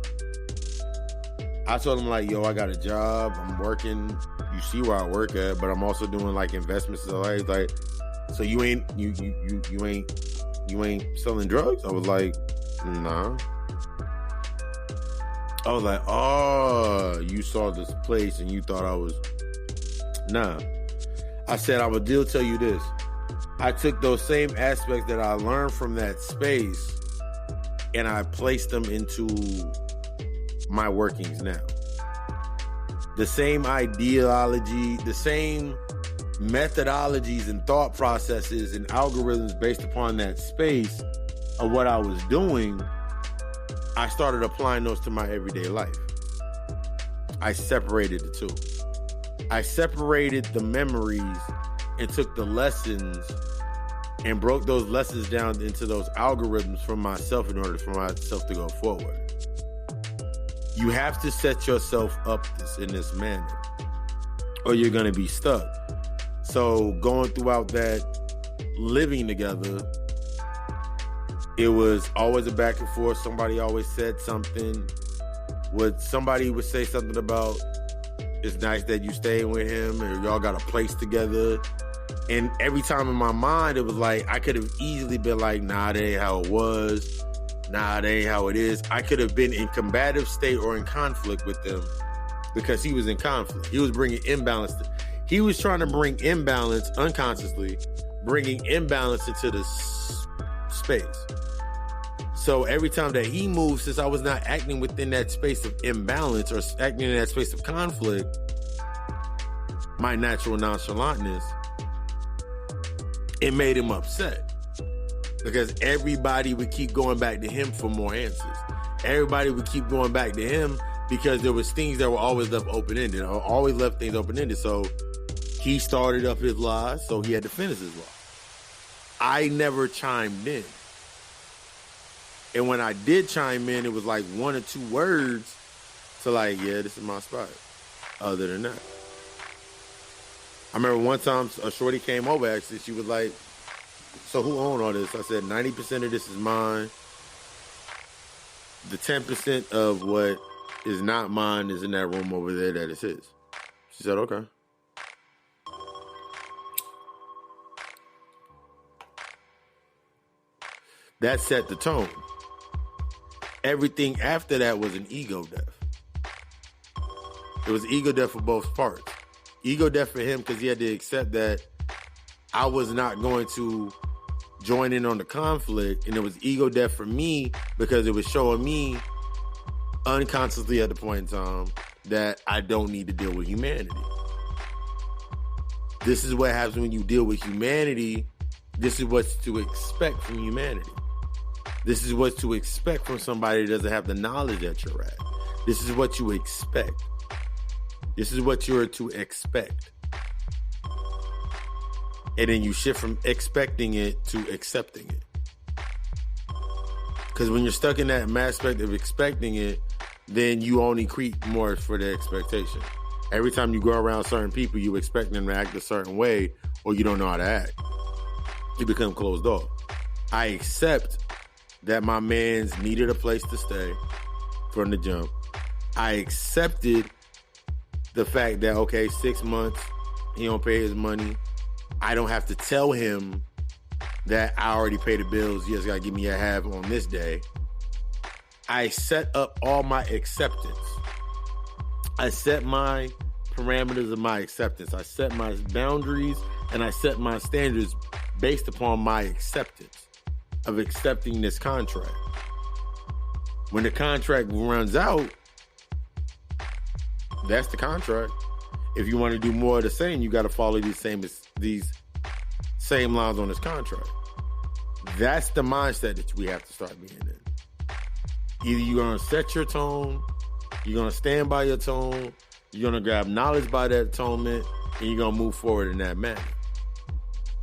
I told him like, yo, I got a job, I'm working, you see where I work at, but I'm also doing like investments. He's like, so you ain't selling drugs? I was like, nah. I was like, oh, you saw this place and you thought I was, nah. I said, I would tell you this. I took those same aspects that I learned from that space and I placed them into my workings now. The same ideology, the same methodologies and thought processes and algorithms based upon that space of what I was doing, I started applying those to my everyday life. I separated the two. I separated the memories and took the lessons and broke those lessons down into those algorithms for myself in order for myself to go forward. You have to set yourself up in this manner or you're going to be stuck. So going throughout that living together, it was always a back and forth. Somebody always said something. Somebody would say something about, it's nice that you staying with him or y'all got a place together. And every time in my mind, it was like, I could have easily been like, nah, that ain't how it was. Nah, that ain't how it is. I could have been in combative state or in conflict with them because he was in conflict. He was bringing imbalance. He was trying to bring imbalance unconsciously, bringing imbalance into the space. So every time that he moved, since I was not acting within that space of imbalance or acting in that space of conflict, my natural nonchalantness, it made him upset. Because everybody would keep going back to him for more answers. Everybody would keep going back to him because there was things that were always left open-ended, or always left things open-ended. So he started up his lies, so he had to finish his lie. I never chimed in. And when I did chime in, it was like one or two words to like, yeah, this is my spot. Other than that. I remember one time a shorty came over, actually, she was like, so who owned all this? I said, 90% of this is mine. The 10% of what is not mine is in that room over there that is his. She said, okay. That set the tone. Everything after that was an ego death. It was ego death for both parts. Ego death for him because he had to accept that I was not going to join in on the conflict, and it was ego death for me because it was showing me unconsciously at the point in time that I don't need to deal with humanity. This is what happens when you deal with humanity. This is what's to expect from humanity. This is what to expect from somebody that doesn't have the knowledge that you're at. This is what you expect. This is what you're to expect. And then you shift from expecting it to accepting it. Because when you're stuck in that aspect of expecting it, then you only create more for the expectation. Every time you go around certain people, you expect them to act a certain way, or you don't know how to act. You become closed off. I accept that my man's needed a place to stay from the jump. I accepted the fact that, okay, 6 months, he don't pay his money. I don't have to tell him that I already paid the bills. You just got to give me a half on this day. I set up all my acceptance. I set my parameters of my acceptance. I set my boundaries and I set my standards based upon my acceptance of accepting this contract. When the contract runs out, that's the contract. If you want to do more of the same, you got to follow these same lines on this contract. That's the mindset that we have to start being in. Either you're going to set your tone, you're going to stand by your tone, you're going to grab knowledge by that atonement, and you're going to move forward in that manner.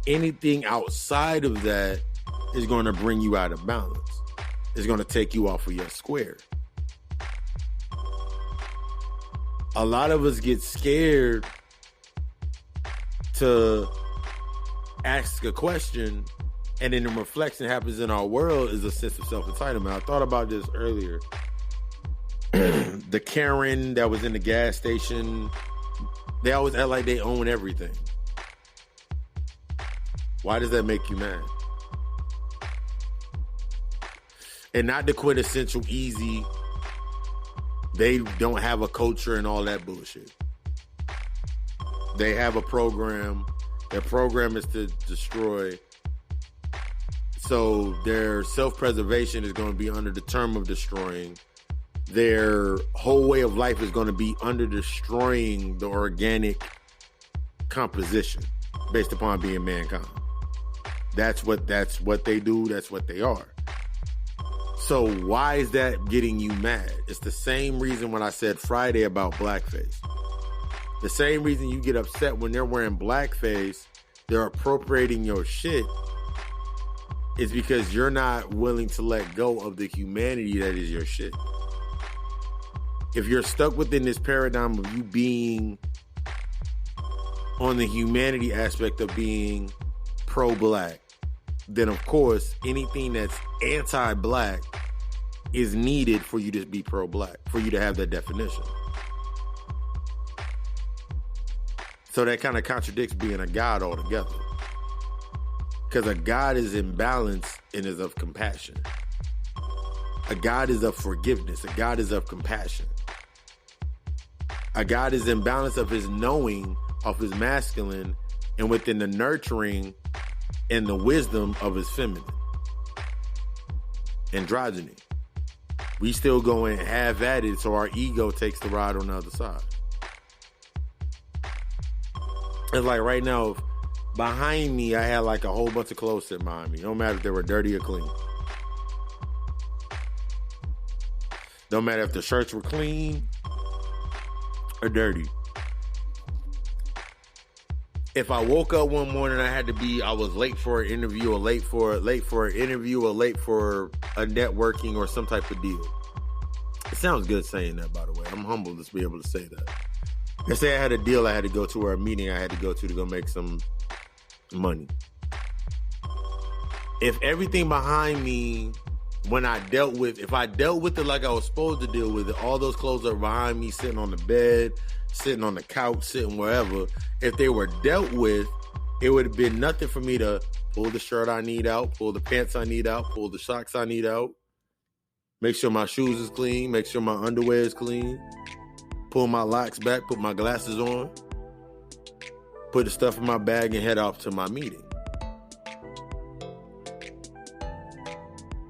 Anything outside of that is going to bring you out of balance. It's going to take you off of your square. a lot of us get scared to ask a question, and then the reflection happens in our world is a sense of self-entitlement. I thought about this earlier. The Karen that was in the gas station, they always act like they own everything. Why does that make you mad? And not the quintessential easy, they don't have a culture and all that bullshit. They have a program. Their program is to destroy. So their self-preservation is going to be under the term of destroying. Their whole way of life is going to be under destroying the organic composition based upon being mankind. That's what they do. That's what they are. So why is that getting you mad? It's the same reason when I said Friday about blackface. The same reason you get upset when they're wearing blackface, they're appropriating your shit, is because you're not willing to let go of the humanity that is your shit. If you're stuck within this paradigm of you being on the humanity aspect of being pro-black, then of course anything that's anti-black is needed for you to be pro-black, for you to have that definition. So that kind of contradicts being a God altogether. Because a God is in balance and is of compassion. A God is of forgiveness. A God is of compassion. A God is in balance of his knowing, of his masculine, and within the nurturing and the wisdom of his feminine. Androgyny. We still going half at it, so our ego takes the ride on the other side. It's like right now, if behind me, I had like a whole bunch of clothes sitting behind me. No matter if they were dirty or clean. Don't matter if the shirts were clean or dirty. If I woke up one morning, I was late for an interview or late for a networking or some type of deal. It sounds good saying that, by the way. I'm humbled to be able to say that. Let's say I had a deal I had to go to or a meeting I had to go make some money. If everything behind me, if I dealt with it like I was supposed to deal with it, all those clothes are behind me, sitting on the bed, sitting on the couch, sitting wherever. If they were dealt with, it would have been nothing for me to pull the shirt I need out, pull the pants I need out, pull the socks I need out, make sure my shoes is clean, make sure my underwear is clean, pull my locks back, put my glasses on, put the stuff in my bag and head off to my meeting.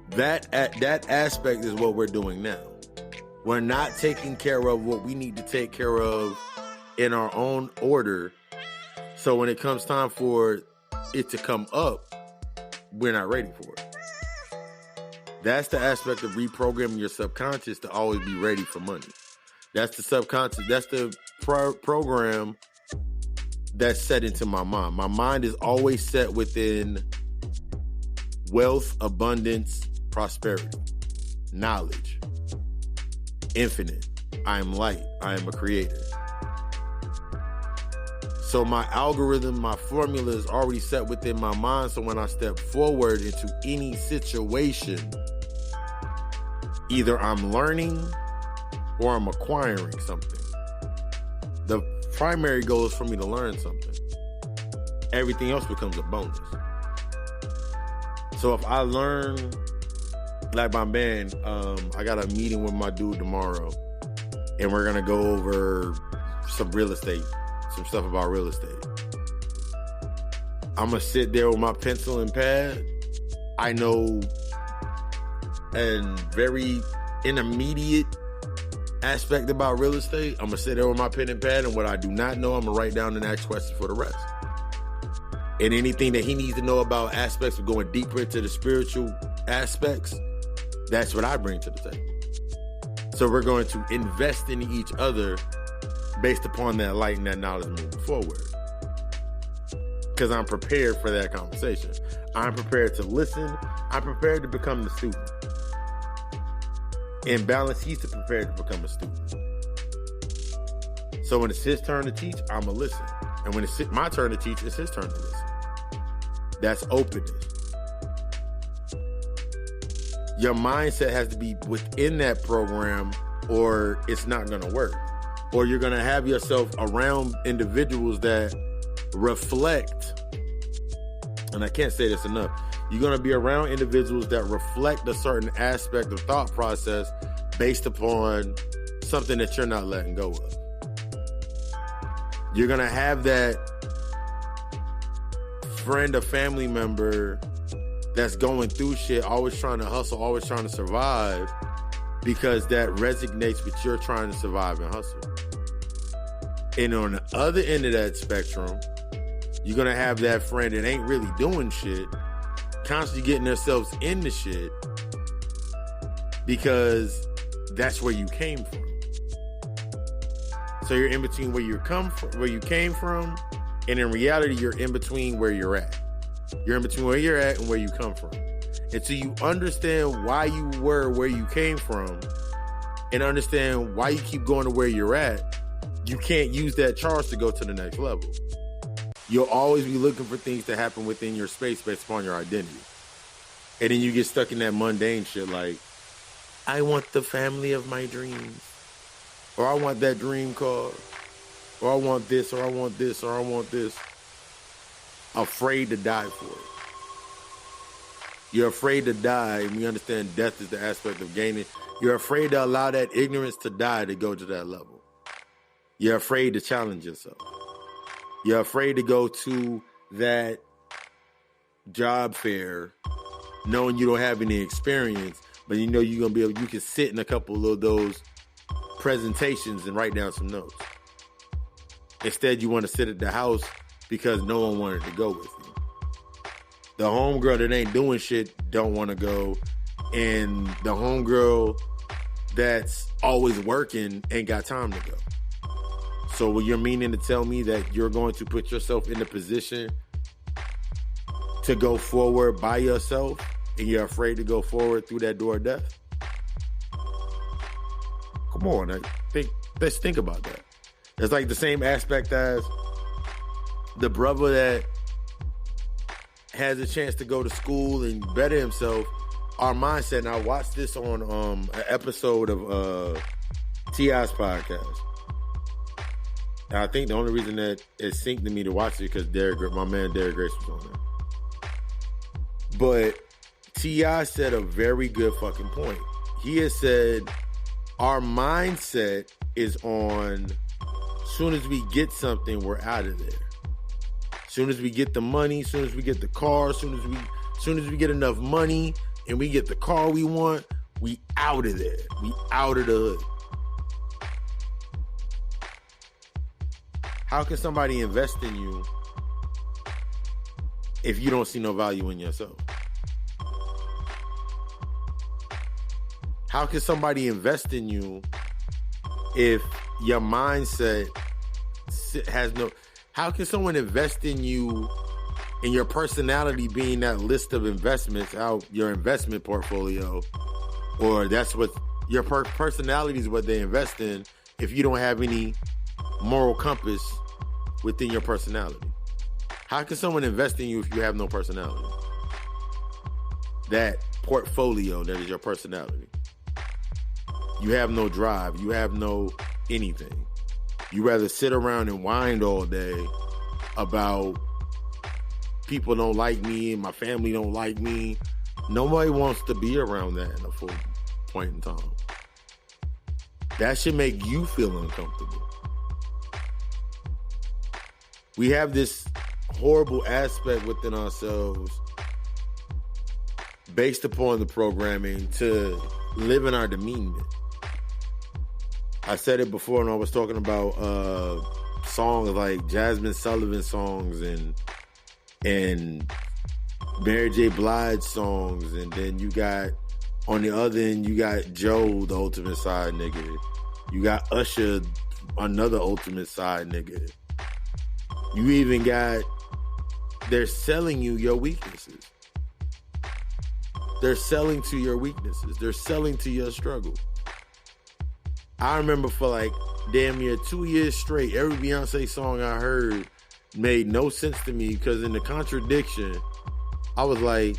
That aspect is what we're doing now. We're not taking care of what we need to take care of in our own order. So when it comes time for it to come up, we're not ready for it. That's the aspect of reprogramming your subconscious to always be ready for money. That's the subconscious. That's the program that's set into my mind. My mind is always set within wealth, abundance, prosperity, knowledge, infinite. I am light. I am a creator. So my algorithm, my formula is already set within my mind. So when I step forward into any situation, either I'm learning or I'm acquiring something. The primary goal is for me to learn something. Everything else becomes a bonus. So if I learn, like my band, I got a meeting with my dude tomorrow, and we're gonna go over some real estate, some stuff about real estate. I'm gonna sit there with my pencil and pad. I know a very intermediate aspect about real estate. I'm gonna sit there with my pen and pad, and what I do not know, I'm gonna write down and ask questions for the rest. And anything that he needs to know about aspects of going deeper into the spiritual aspects, that's what I bring to the table. So we're going to invest in each other based upon that light and that knowledge moving forward. Because I'm prepared for that conversation. I'm prepared to listen. I'm prepared to become the student. In balance, he's prepared to become a student. So when it's his turn to teach, I'm going to listen. And when it's my turn to teach, it's his turn to listen. That's openness. Your mindset has to be within that program or it's not going to work. Or you're going to have yourself around individuals that reflect, and I can't say this enough, you're going to be around individuals that reflect a certain aspect of thought process based upon something that you're not letting go of. You're going to have that friend or family member that's going through shit, always trying to hustle, always trying to survive, because that resonates with your trying to survive and hustle. And on the other end of that spectrum, you're going to have that friend that ain't really doing shit, constantly getting themselves into shit because that's where you came from. So you're in between where you came from, and in reality, you're in between where you're at. You're in between where you're at and where you come from. Until you understand why you were where you came from and understand why you keep going to where you're at, you can't use that charge to go to the next level. You'll always be looking for things to happen within your space based upon your identity. And then you get stuck in that mundane shit like, I want the family of my dreams. Or I want that dream car. Or I want this, or I want this, or I want this. Afraid to die for it. You're afraid to die, and we understand death is the aspect of gaining. You're afraid to allow that ignorance to die to go to that level. You're afraid to challenge yourself. You're afraid to go to that job fair knowing you don't have any experience, but you know you're going to be able, you can sit in a couple of those presentations and write down some notes. Instead, you want to sit at the house because no one wanted to go with you. The homegirl that ain't doing shit don't want to go, and the homegirl that's always working ain't got time to go. So what you're meaning to tell me that you're going to put yourself in a position to go forward by yourself, and you're afraid to go forward through that door of death? Come on, let's think about that. It's like the same aspect as the brother that has a chance to go to school and better himself. Our mindset, and I watched this on an episode of T.I.'s podcast. And I think the only reason that it synced to me to watch it because my man Derek Grace was on there. But T.I. said a very good fucking point. He has said our mindset is on, soon as we get something, we're out of there. Soon as we get the money, soon as we get the car, soon as we get enough money and we get the car we want, we out of there. We out of the hood. How can somebody invest in you if you don't see no value in yourself? How can somebody invest in you if your mindset has no... How can someone invest in you and your personality being that list of investments out your investment portfolio, or that's what your personality is, what they invest in, if you don't have any moral compass within your personality? How can someone invest in you if you have no personality? That portfolio that is your personality. You have no drive. You have no anything. You rather sit around and whine all day about people don't like me and my family don't like me. Nobody wants to be around that in a full point in time. That should make you feel uncomfortable. We have this horrible aspect within ourselves based upon the programming to live in our demeanor. I said it before when I was talking about songs like Jasmine Sullivan songs and Mary J. Blige songs, and then you got, on the other end, you got Joe, the ultimate side nigga. You got Usher, another ultimate side nigga. You even got, they're selling you your weaknesses. They're selling to your weaknesses. They're selling to your struggle. I remember for like damn near 2 years straight, every Beyonce song I heard made no sense to me because in the contradiction, I was like,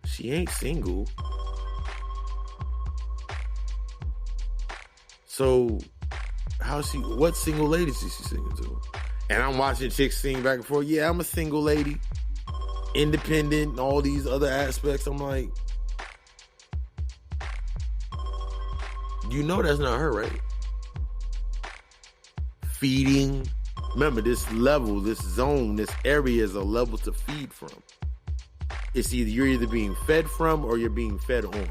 she ain't single. So what single ladies is she singing to? And I'm watching chicks sing back and forth. Yeah, I'm a single lady, independent, and all these other aspects. I'm like, you know that's not her, right? Feeding. Remember, this level, this zone, this area is a level to feed from. It's you're either being fed from or you're being fed on.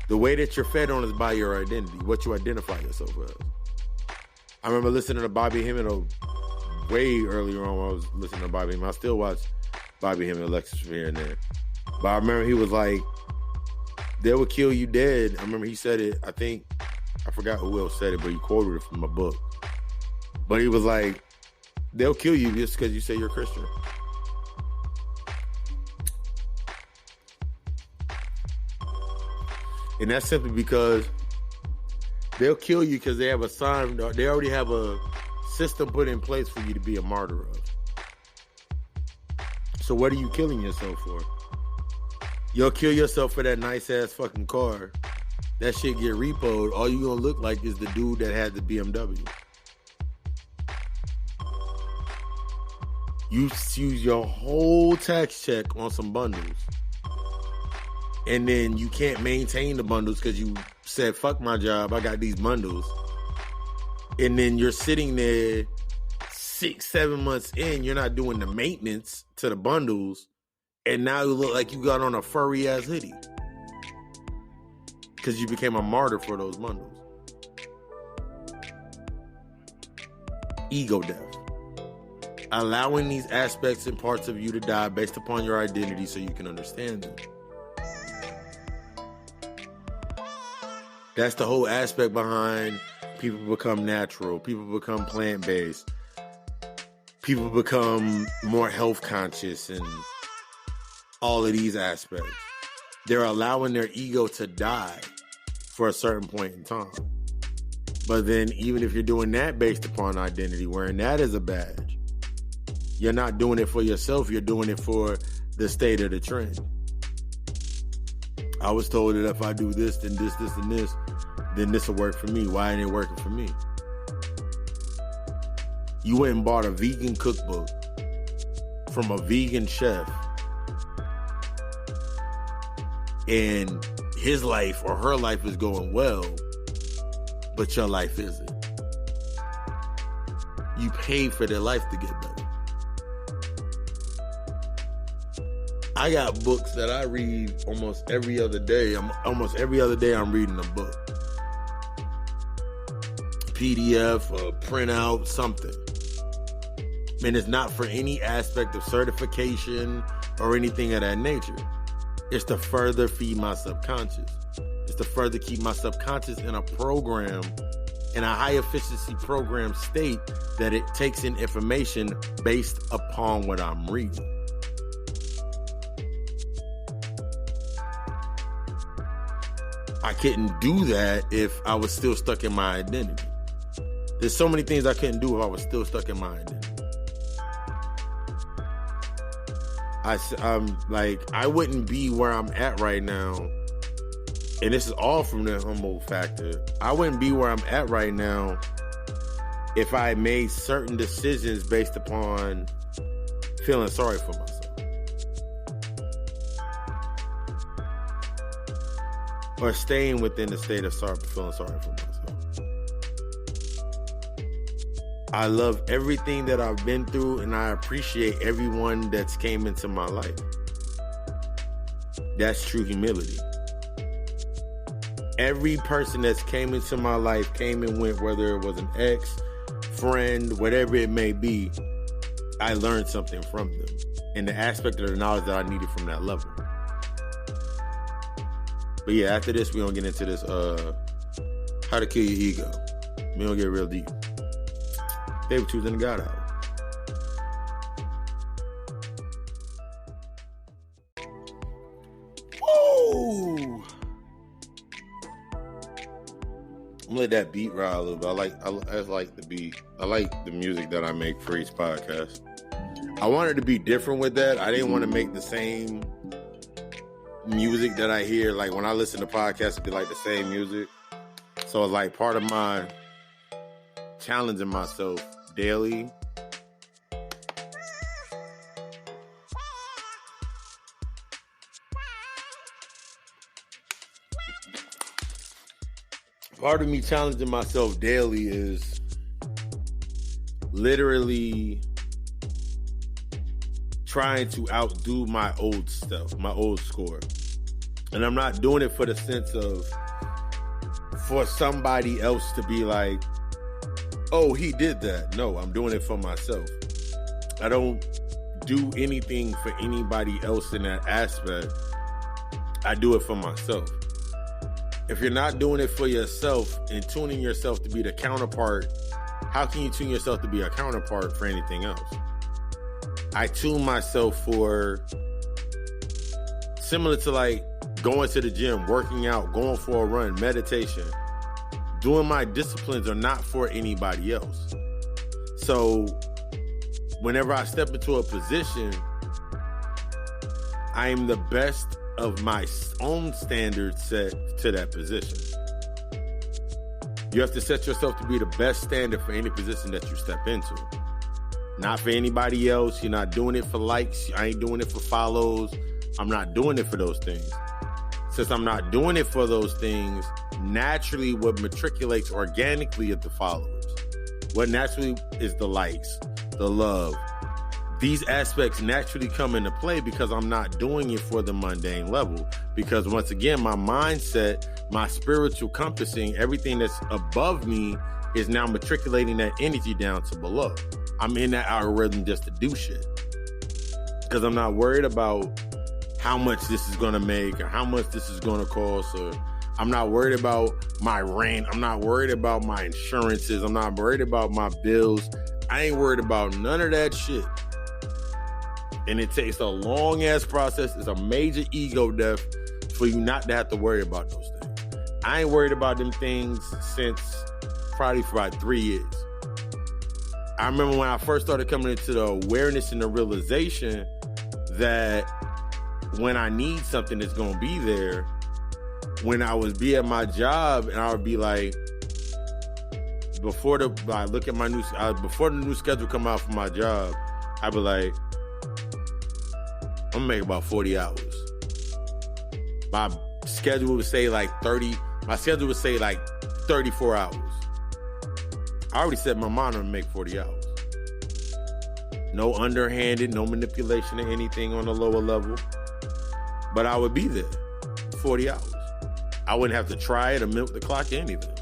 The way that you're fed on is by your identity, what you identify yourself as. I remember listening to Bobby Hemming way earlier on when I was listening to Bobby Hemming. I still watch Bobby Hemming and Alexis from here and there. But I remember he was like, they will kill you dead. I remember he said it, I forgot who else said it, but he quoted it from my book. But he was like, they'll kill you just because you say you're Christian. And that's simply because they'll kill you because they have they already have a system put in place for you to be a martyr of. So what are you killing yourself for? You'll kill yourself for that nice ass fucking car. That shit get repoed. All you gonna look like is the dude that had the BMW. You use your whole tax check on some bundles. And then you can't maintain the bundles because you said, fuck my job, I got these bundles. And then you're sitting there 6-7 months in, you're not doing the maintenance to the bundles. And now you look like you got on a furry ass hoodie. Because you became a martyr for those bundles. Ego death. Allowing these aspects and parts of you to die based upon your identity so you can understand them. That's the whole aspect behind people become natural. People become plant-based. People become more health conscious and all of these aspects. They're allowing their ego to die for a certain point in time. But then even if you're doing that based upon identity, wearing that as a badge, you're not doing it for yourself. You're doing it for the state of the trend. I was told that if I do this, then this, and this, then this will work for me. Why ain't it working for me? You went and bought a vegan cookbook from a vegan chef, and his life or her life is going well, but your life isn't. You paid for their life to get better. I got books that I read almost every other day. Almost every other day I'm reading a book. PDF, a printout, something. And it's not for any aspect of certification or anything of that nature. It's to further feed my subconscious. It's to further keep my subconscious in a program, in a high efficiency program state that it takes in information based upon what I'm reading. I couldn't do that if I was still stuck in my identity. There's so many things I couldn't do if I was still stuck in my identity. I wouldn't be where I'm at right now. And this is all from the humble factor. I wouldn't be where I'm at right now if I made certain decisions based upon feeling sorry for myself. Or staying within the state of feeling sorry for myself. I love everything that I've been through, and I appreciate everyone that's came into my life. That's true humility. Every person that's came into my life came and went, whether it was an ex, friend, whatever it may be. I learned something from them, and the aspect of the knowledge that I needed from that level. But yeah, after this, we're going to get into this, how to kill your ego. We're going to get real deep. Favorite Tuesday in the God Hour. Whoa! I'm gonna let that beat ride a little bit. I like the beat. I like the music that I make for each podcast. I wanted to be different with that. I didn't want to make the same music that I hear. Like when I listen to podcasts, it'd be like the same music. So it's like part of my challenging myself daily. Part of me challenging myself daily is literally trying to outdo my old stuff, my old score. And I'm not doing it for the sense of for somebody else to be like, oh, he did that. No, I'm doing it for myself. I don't do anything for anybody else in that aspect. I do it for myself. If you're not doing it for yourself and tuning yourself to be the counterpart, how can you tune yourself to be a counterpart for anything else? I tune myself for similar to like going to the gym, working out, going for a run, meditation. Doing my disciplines are not for anybody else. So whenever I step into a position, I am the best of my own standards set to that position. You have to set yourself to be the best standard for any position that you step into. Not for anybody else. You're not doing it for likes. I ain't doing it for follows. I'm not doing it for those things. Since I'm not doing it for those things, naturally what matriculates organically is the followers. What naturally is the likes, the love. These aspects naturally come into play because I'm not doing it for the mundane level. Because once again, my mindset, my spiritual compassing, everything that's above me is now matriculating that energy down to below. I'm in that algorithm just to do shit. Because I'm not worried about how much this is going to make or how much this is going to cost, or I'm not worried about my rent. I'm not worried about my insurances. I'm not worried about my bills. I ain't worried about none of that shit. And it takes a long ass process. It's a major ego death for you not to have to worry about those things. I ain't worried about them things since probably for about 3 years. I remember when I first started coming into the awareness and the realization that when I need something, it's going to be there. When I would be at my job and I would be like, before the new schedule come out for my job, I'd be like, I'm gonna make about 40 hours. My schedule would say like 30. My schedule would say like 34 hours. I already set my mind to make 40 hours. No underhanded, no manipulation or anything on the lower level. But I would be there 40 hours. I wouldn't have to try it or milk the clock or anything.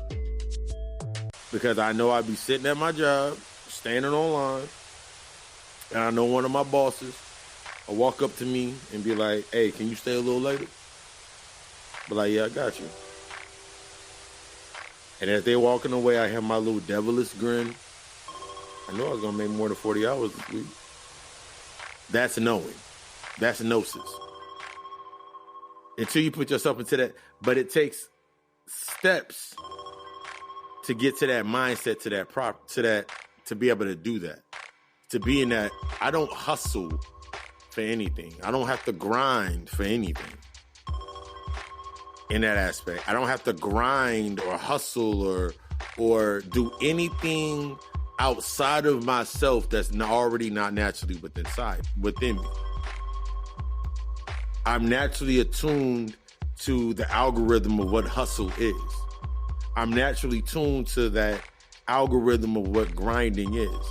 Because I know I'd be sitting at my job, standing online, and I know one of my bosses will walk up to me and be like, hey, can you stay a little later? But like, yeah, I got you. And as they're walking away, I have my little devilish grin. I know I was going to make more than 40 hours this week. That's knowing. That's gnosis. Until you put yourself into that. But it takes steps to get to that mindset, to be able to do that. To be in that, I don't hustle for anything. I don't have to grind for anything. In that aspect, I don't have to grind or hustle or do anything outside of myself that's already not naturally within me. I'm naturally attuned to the algorithm of what hustle is. I'm naturally tuned to that algorithm of what grinding is,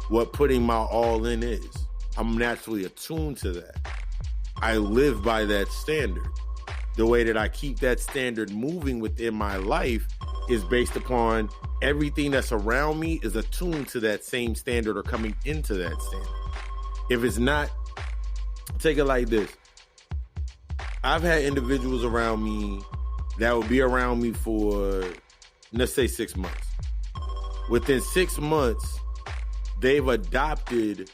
what putting my all in is. I'm naturally attuned to that. I live by that standard. The way that I keep that standard moving within my life is based upon everything that's around me is attuned to that same standard or coming into that standard. If it's not, take it like this. I've had individuals around me that will be around me for, let's say, 6 months. Within 6 months, they've adopted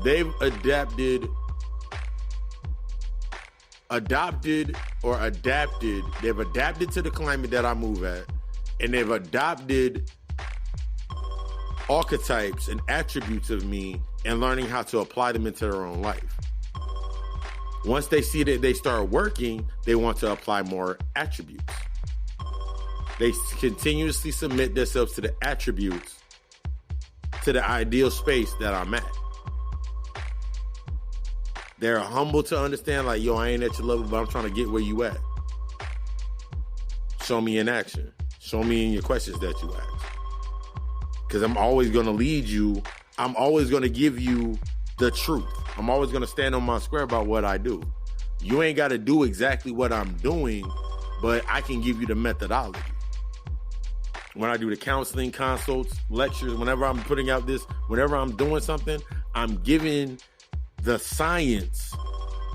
they've adapted adopted or adapted. They've adapted to the climate that I move at, and they've adopted archetypes and attributes of me and learning how to apply them into their own life. Once they see that they start working, they want to apply more attributes. They continuously submit themselves to the attributes, to the ideal space that I'm at. They're humble to understand, like, yo, I ain't at your level, but I'm trying to get where you at. Show me in action. Show me in your questions that you ask. Because I'm always going to lead you. I'm always going to give you the truth. I'm always going to stand on my square about what I do. You ain't got to do exactly what I'm doing, but I can give you the methodology. When I do the counseling, consults, lectures, whenever I'm putting out this, whenever I'm doing something, I'm giving the science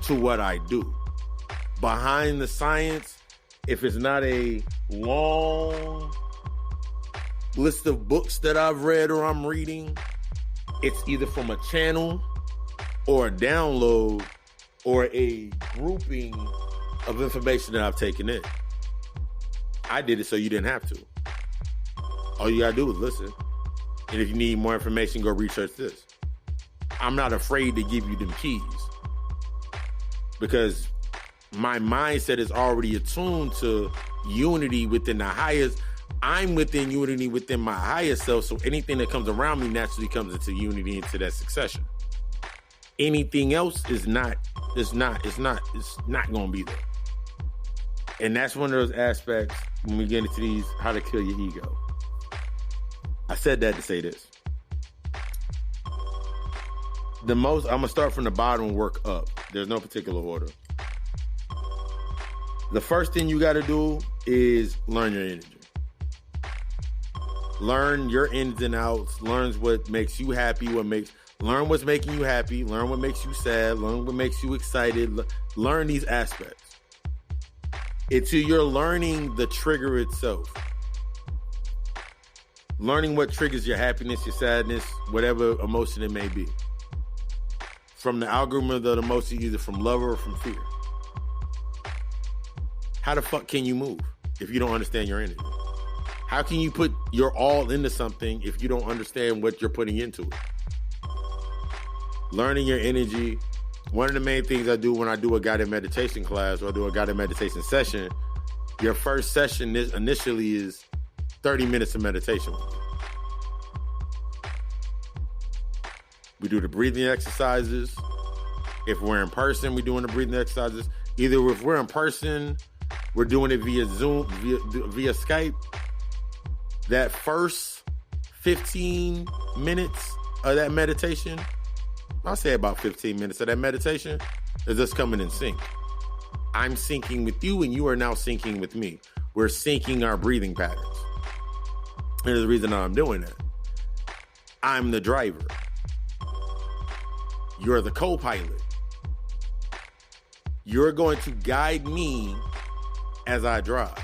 to what I do. Behind the science, if it's not a long list of books that I've read or I'm reading, it's either from a channel or a download or a grouping of information that I've taken in. I did it so you didn't have to. All you gotta do is listen. And if you need more information, go research this. I'm not afraid to give you them keys because my mindset is already attuned to unity within the highest. I'm within unity within my higher self, so anything that comes around me naturally comes into unity, into that succession. Anything else is not going to be there. And that's one of those aspects when we get into these, how to kill your ego. I said that to say this. I'm going to start from the bottom and work up. There's no particular order. The first thing you got to do is learn your energy. Learn your ins and outs. Learn what makes you happy. Learn what's making you happy. Learn what makes you sad. Learn what makes you excited. Learn these aspects. Until you're learning the trigger itself. Learning what triggers your happiness, your sadness, whatever emotion it may be. From the algorithm of the emotion, either from love or from fear. How the fuck can you move if you don't understand your energy? How can you put your all into something if you don't understand what you're putting into it? Learning your energy. One of the main things I do when I do a guided meditation class or do a guided meditation session, your first session initially is 30 minutes of meditation. We do the breathing exercises. If we're in person, we're doing the breathing exercises. Either if we're in person, we're doing it via Zoom, via Skype. That first 15 minutes of that meditation, I'll say about 15 minutes of that meditation, is us coming in sync. I'm syncing with you and you are now syncing with me. We're syncing our breathing patterns. And there's a reason I'm doing that. I'm the driver. You're the co-pilot. You're going to guide me as I drive.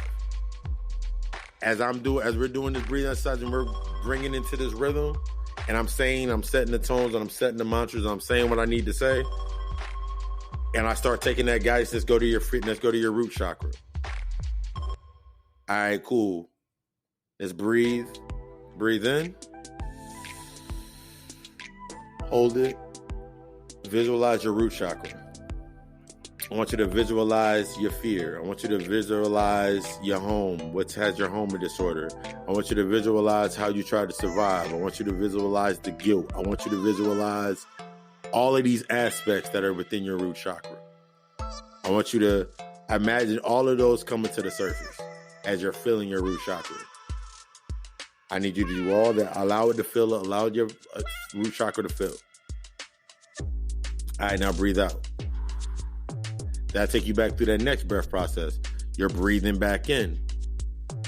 As we're doing this breathing exercise and we're bringing into this rhythm, and I'm setting the tones and I'm setting the mantras and I'm saying what I need to say, and I start taking that guidance, let's go to your feet, let's go to your root chakra. All right, cool. Let's breathe. Breathe in. Hold it. Visualize your root chakra. I want you to visualize your fear. I want you to visualize your home, what has your home disorder. I want you to visualize how you try to survive. I want you to visualize the guilt. I want you to visualize all of these aspects that are within your root chakra. I want you to imagine all of those coming to the surface as you're filling your root chakra. I need you to do all that. Allow it to fill, allow your root chakra to fill. All right, now breathe out. That'll take you back through that next breath process. You're breathing back in.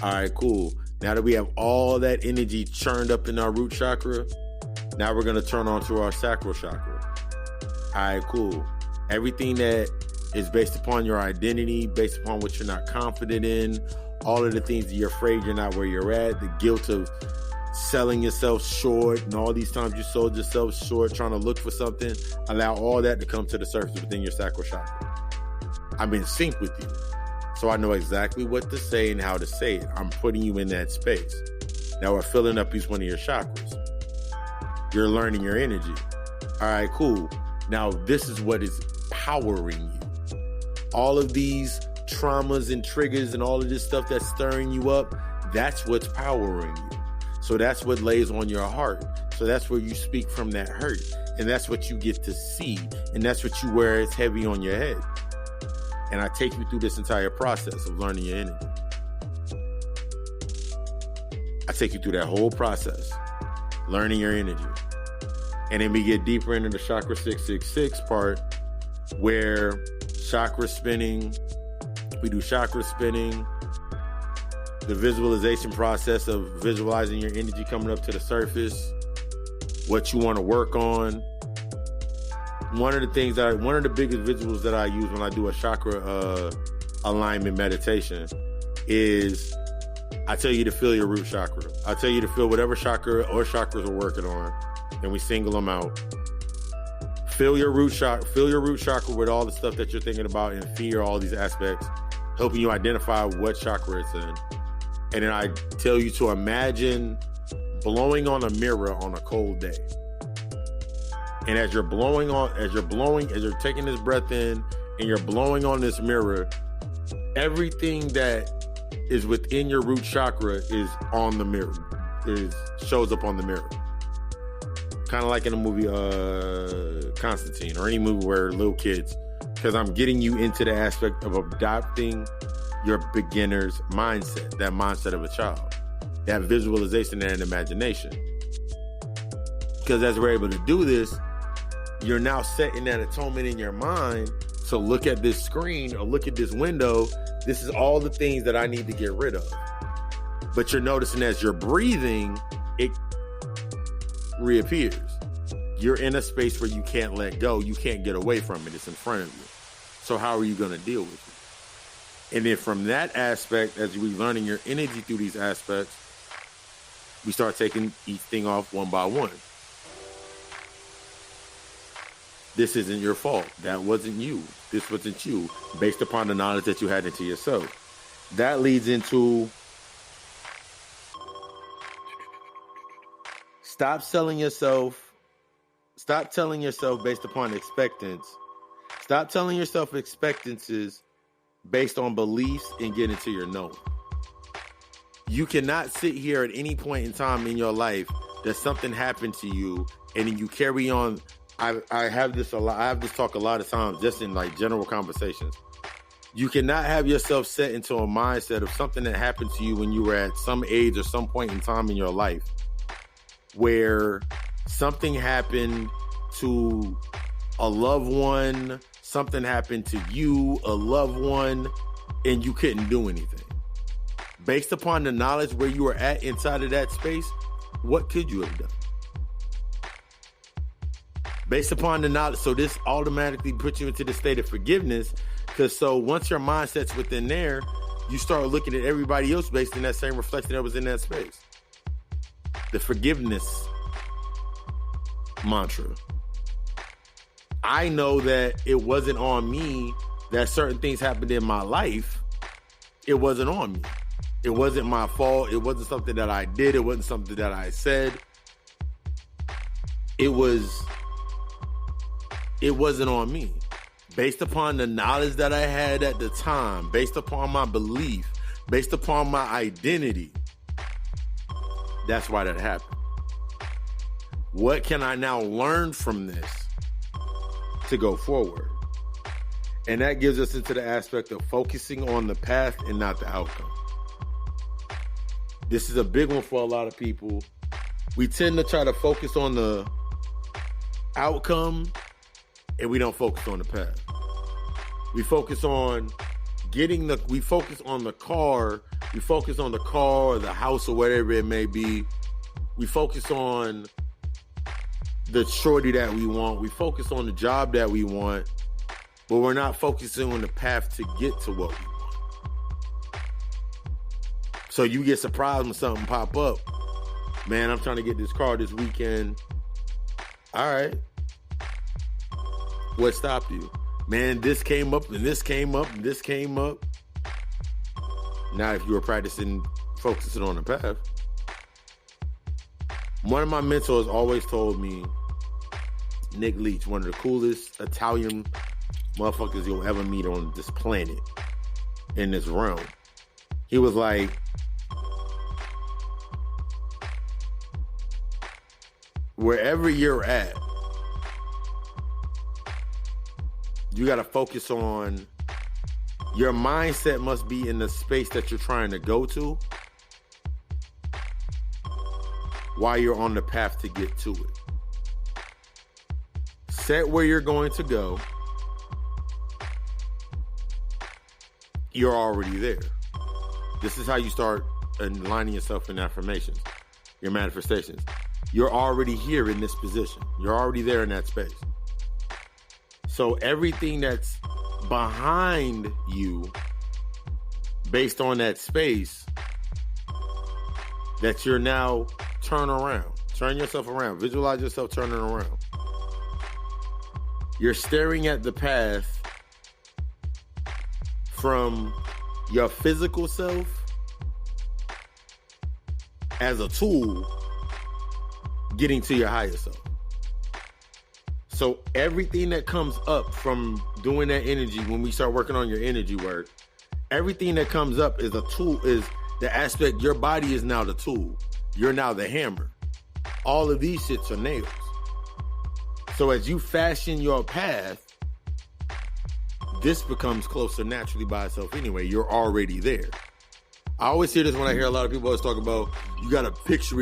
All right, cool. Now that we have all that energy churned up in our root chakra, now we're going to turn on to our sacral chakra. All right, cool. Everything that is based upon your identity, based upon what you're not confident in, all of the things that you're afraid you're not where you're at, the guilt of selling yourself short and all these times you sold yourself short trying to look for something, allow all that to come to the surface within your sacral chakra. I'm in sync with you. So I know exactly what to say and how to say it. I'm putting you in that space. Now we're filling up each one of your chakras. You're learning your energy. All right, cool. Now this is what is powering you. All of these traumas and triggers and all of this stuff that's stirring you up, that's what's powering you. So that's what lays on your heart. So that's where you speak from that hurt. And that's what you get to see. And that's what you wear as heavy on your head. And I take you through this entire process of learning your energy. I take you through that whole process, learning your energy. And then we get deeper into the chakra 666 part, where chakra spinning, we do chakra spinning, the visualization process of visualizing your energy coming up to the surface, what you want to work on. One of the biggest visuals that I use when I do a chakra alignment meditation is I tell you to feel your root chakra. I tell you to feel whatever chakra or chakras we're working on, and we single them out. Feel your root chakra with all the stuff that you're thinking about and fear, all these aspects, helping you identify what chakra it's in. And then I tell you to imagine blowing on a mirror on a cold day. And as you're taking this breath in and you're blowing on this mirror, everything that is within your root chakra is on the mirror, shows up on the mirror. Kind of like in the movie Constantine, or any movie where little kids, because I'm getting you into the aspect of adopting your beginner's mindset, that mindset of a child, that visualization and imagination. Because as we're able to do this, you're now setting that atonement in your mind to look at this screen or look at this window. This is all the things that I need to get rid of. But you're noticing as you're breathing, it reappears. You're in a space where you can't let go. You can't get away from it. It's in front of you. So how are you going to deal with it? And then from that aspect, as we're learning your energy through these aspects, we start taking each thing off one by one. This isn't your fault. That wasn't you. This wasn't you, based upon the knowledge that you had into yourself. That leads into stop telling yourself based upon expectance. Stop telling yourself expectances based on beliefs and get into your knowing. You cannot sit here at any point in time in your life that something happened to you and then you carry on. I have this a lot. I have this talk a lot of times, just in like general conversations. You cannot have yourself set into a mindset of something that happened to you when you were at some age or some point in time in your life, where something happened to a loved one, something happened to you, a loved one, and you couldn't do anything. Based upon the knowledge where you were at inside of that space, what could you have done? Based upon the knowledge, so this automatically puts you into the state of forgiveness, because so once your mindset's within there, you start looking at everybody else based in that same reflection that was in that space. The forgiveness mantra. I know that it wasn't on me that certain things happened in my life. It wasn't on me. It wasn't my fault. It wasn't something that I did. It wasn't something that I said. It wasn't on me. Based upon the knowledge that I had at the time, based upon my belief, based upon my identity, that's why that happened. What can I now learn from this to go forward? And that gives us into the aspect of focusing on the path and not the outcome. This is a big one for a lot of people. We tend to try to focus on the outcome and we don't focus on the path. We focus on we focus on the car or the house or whatever it may be. We focus on the shorty that we want. We focus on the job that we want, but we're not focusing on the path to get to what we want. So you get surprised when something pop up. Man, I'm trying to get this car this weekend. All right. What stopped you? man, this came up and this came up and this came up. Now, if you were focusing on the path, one of my mentors always told me, Nick Leach, one of the coolest Italian motherfuckers you'll ever meet on this planet, in this realm. He was like, wherever you're at, you got to focus on, your mindset must be in the space that you're trying to go to while you're on the path to get to it. Set where you're going to go. You're already there. This is how you start aligning yourself in affirmations, your manifestations. You're already here in this position. You're already there in that space. So everything that's behind you, based on that space, that you're now turn yourself around, visualize yourself turning around. You're staring at the path from your physical self as a tool getting to your higher self. So everything that comes up from doing that energy, when we start working on your energy work, everything that comes up is a tool, is the aspect, your body is now the tool. You're now the hammer. All of these shits are nails. So as you fashion your path, this becomes closer naturally by itself anyway. You're already there. I always hear this when I hear a lot of people always talk about, you got to picture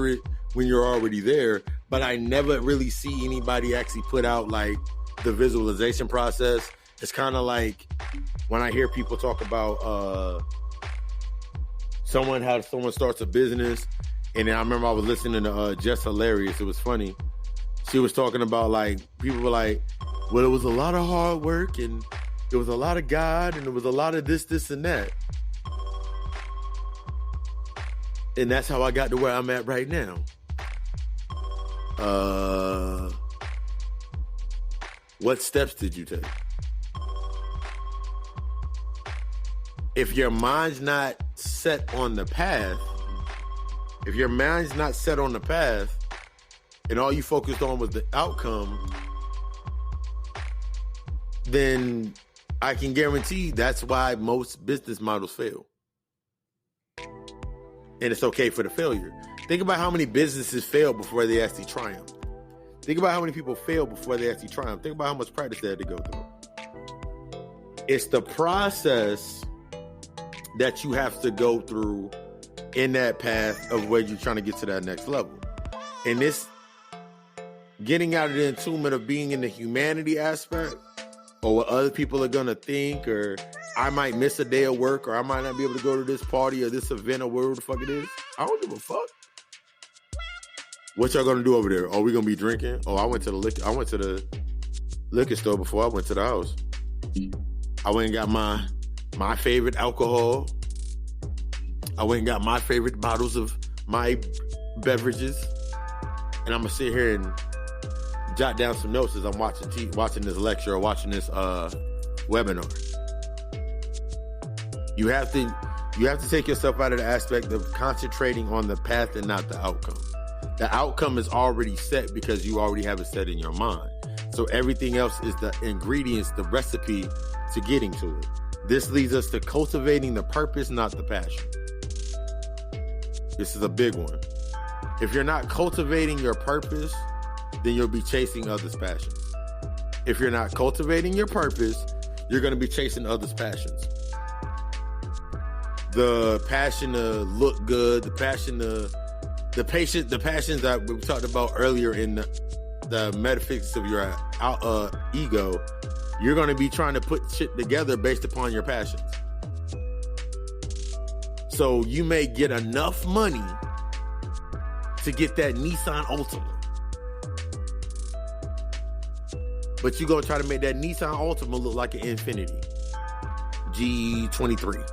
it when you're already there. But I never really see anybody actually put out like the visualization process. It's kind of like when I hear people talk about how someone starts a business. And then I remember I was listening to Jess Hilarious. It was funny. She was talking about, like, people were like, well, it was a lot of hard work and it was a lot of God and it was a lot of this and that. And that's how I got to where I'm at right now. What steps did you take? If your mind's not set on the path, and all you focused on was the outcome, then I can guarantee that's why most business models fail. And it's okay for the failure. Think about how many businesses fail before they actually triumph. Think about how many people fail before they actually triumph. Think about how much practice they had to go through. It's the process that you have to go through in that path of where you're trying to get to that next level. And this getting out of the entombment of being in the humanity aspect, or what other people are going to think, or I might miss a day of work, or I might not be able to go to this party or this event or whatever the fuck it is. I don't give a fuck. What y'all going to do over there? Oh, we going to be drinking? Oh, I went to the liquor store before I went to the house. I went and got my favorite alcohol. I went and got my favorite bottles of my beverages. And I'm going to sit here and jot down some notes as I'm watching this lecture or watching this webinar. You have to take yourself out of the aspect of concentrating on the path and not the outcome. The outcome is already set because you already have it set in your mind. So everything else is the ingredients, the recipe to getting to it. This leads us to cultivating the purpose, not the passion. This is a big one. If you're not cultivating your purpose, then you'll be chasing others' passions. If you're not cultivating your purpose, you're going to be chasing others' passions. The passion to look good, the passions that we talked about earlier in the metaphysics of your ego, you're going to be trying to put shit together based upon your passions. So you may get enough money to get that Nissan Altima, but you're going to try to make that Nissan Altima look like an Infiniti G23.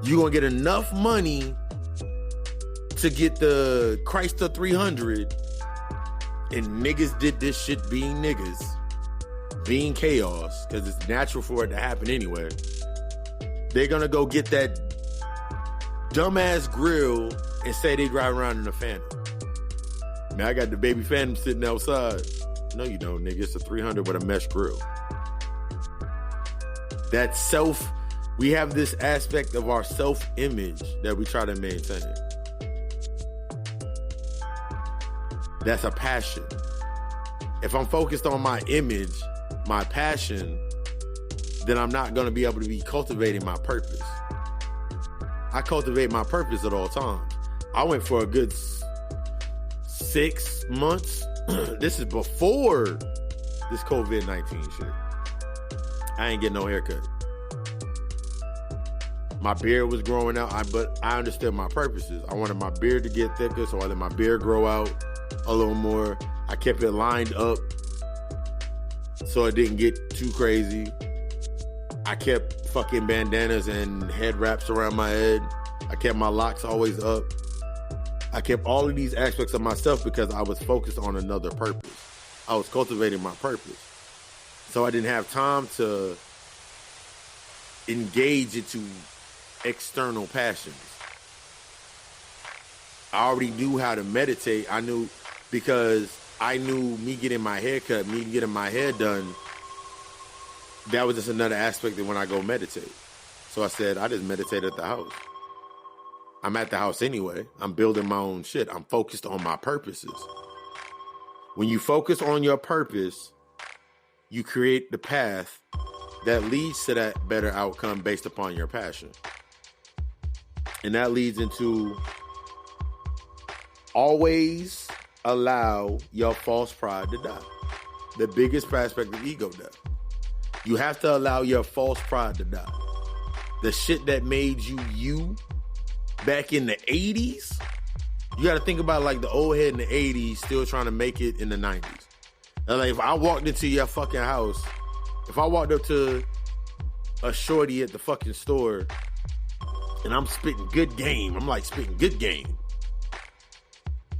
You're going to get enough money to get the Chrysler 300, and niggas did this shit being niggas. being chaos, because it's natural for it to happen anyway, they're going to go get that dumbass grill and say they drive around in a Phantom. Man, I got the baby Phantom sitting outside. No, you don't, nigga. It's a 300 with a mesh grill. We have this aspect of our self-image that we try to maintain. That's a passion. If I'm focused on my image, my passion, then I'm not going to be able to be cultivating my purpose. I cultivate my purpose at all times. I went for a good 6 months. This is before this COVID-19 shit. I ain't getting no haircut. My beard was growing out, but I understood my purposes. I wanted my beard to get thicker, so I let my beard grow out a little more. I kept it lined up so it didn't get too crazy. I kept fucking bandanas and head wraps around my head. I kept my locks always up. I kept all of these aspects of myself because I was focused on another purpose. I was cultivating my purpose. So I didn't have time to engage into external passions. I already knew how to meditate. I knew because I knew me getting my hair cut, me getting my hair done, that was just another aspect of when I go meditate. So I said, I just meditate at the house. I'm at the house anyway. I'm building my own shit. I'm focused on my purposes. When you focus on your purpose, you create the path that leads to that better outcome based upon your passion. And that leads into always allow your false pride to die. The biggest aspect of ego death. You have to allow your false pride to die. The shit that made you back in the 80s, you got to think about like the old head in the 80s still trying to make it in the 90s. And like if I walked into your fucking house, if I walked up to a shorty at the fucking store and I'm spitting good game, I'm like spitting good game.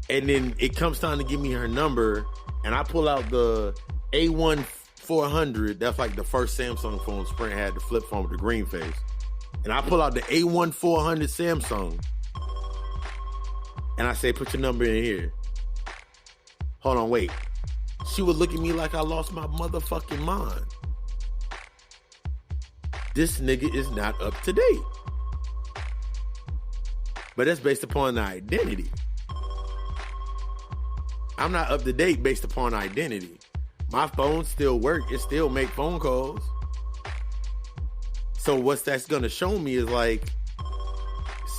And then it comes time to give me her number and I pull out the A1 400, that's like the first Samsung phone Sprint had, the flip phone with the green face. And I pull out the A1 400 Samsung and I say, put your number in here. Hold on, wait. She would look at me like I lost my motherfucking mind. This nigga is not up to date. But that's based upon the identity. I'm not up to date based upon identity. My phone still work. It still make phone calls. So what that's going to show me is like,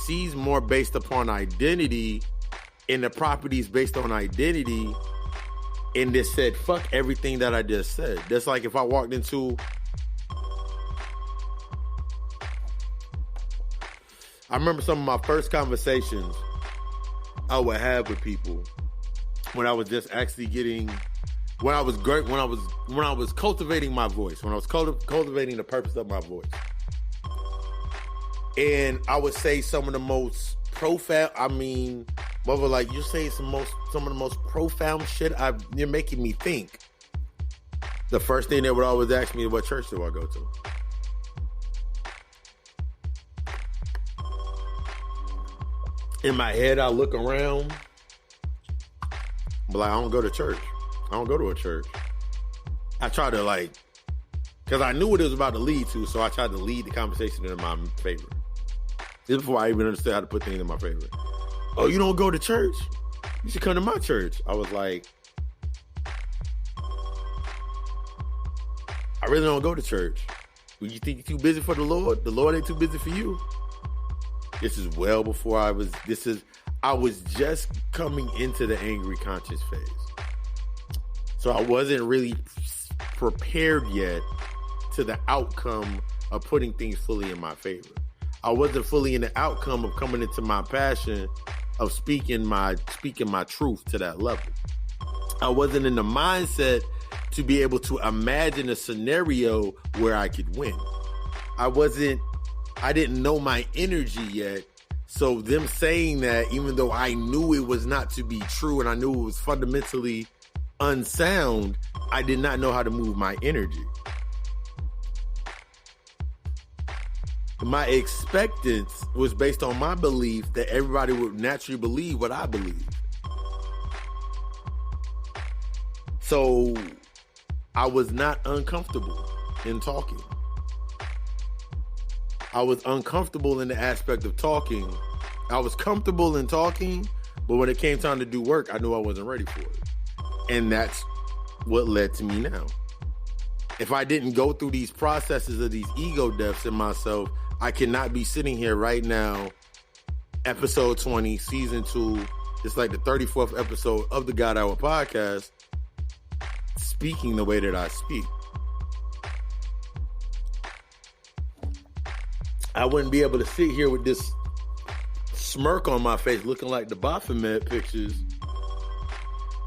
she's more based upon identity and the properties based on identity. And this said, fuck everything that I just said. That's like if I walked into, I remember some of my first conversations I would have with people when I was just actually getting, when I was cultivating my voice, when I was cultivating the purpose of my voice. And I would say some of the most profound, mother, like you're saying some of the most profound shit. You're making me think. The first thing they would always ask me, what church do I go to? In my head, I look around, but like, I don't go to church. I don't go to a church. I try to because I knew what it was about to lead to, so I tried to lead the conversation in my favor. This is before I even understood how to put things in my favor. Oh, you don't go to church? You should come to my church. I was like, I really don't go to church. When you think you're too busy for the Lord ain't too busy for you. This is well before I was just coming into the angry conscious phase. So I wasn't really prepared yet to the outcome of putting things fully in my favor. I wasn't fully in the outcome of coming into my passion of speaking my truth to that level. I wasn't in the mindset to be able to imagine a scenario where I could win. I didn't know my energy yet. So them saying that, even though I knew it was not to be true and I knew it was fundamentally unsound, I did not know how to move my energy. My expectance was based on my belief that everybody would naturally believe what I believe. So I was not uncomfortable in talking. I was uncomfortable in the aspect of talking. I was comfortable in talking, but when it came time to do work, I knew I wasn't ready for it. And that's what led to me now. If I didn't go through these processes of these ego deaths in myself, I cannot be sitting here right now, episode 20, season 2. It's like the 34th episode of the God Hour podcast, speaking the way that I speak. I wouldn't be able to sit here with this smirk on my face looking like the Baphomet pictures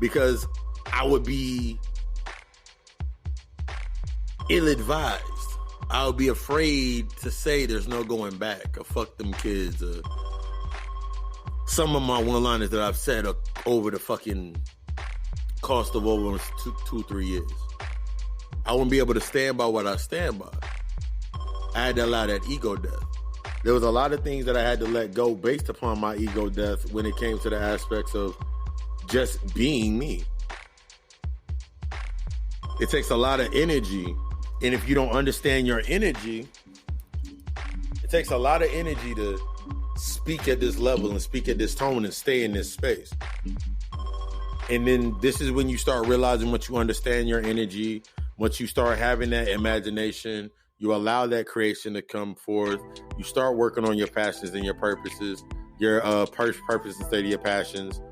because I would be ill-advised. I would be afraid to say there's no going back or fuck them kids or some of my one-liners that I've said over the fucking cost of over 2-3 years. I wouldn't be able to stand by what I stand by. I had to allow that ego death. There was a lot of things that I had to let go based upon my ego death when it came to the aspects of just being me. It takes a lot of energy, and if you don't understand your energy, it takes a lot of energy to speak at this level and speak at this tone and stay in this space. And then this is when you start realizing once you understand your energy, once you start having that imagination, you allow that creation to come forth. You start working on your passions and your purposes, your purpose instead of your passions.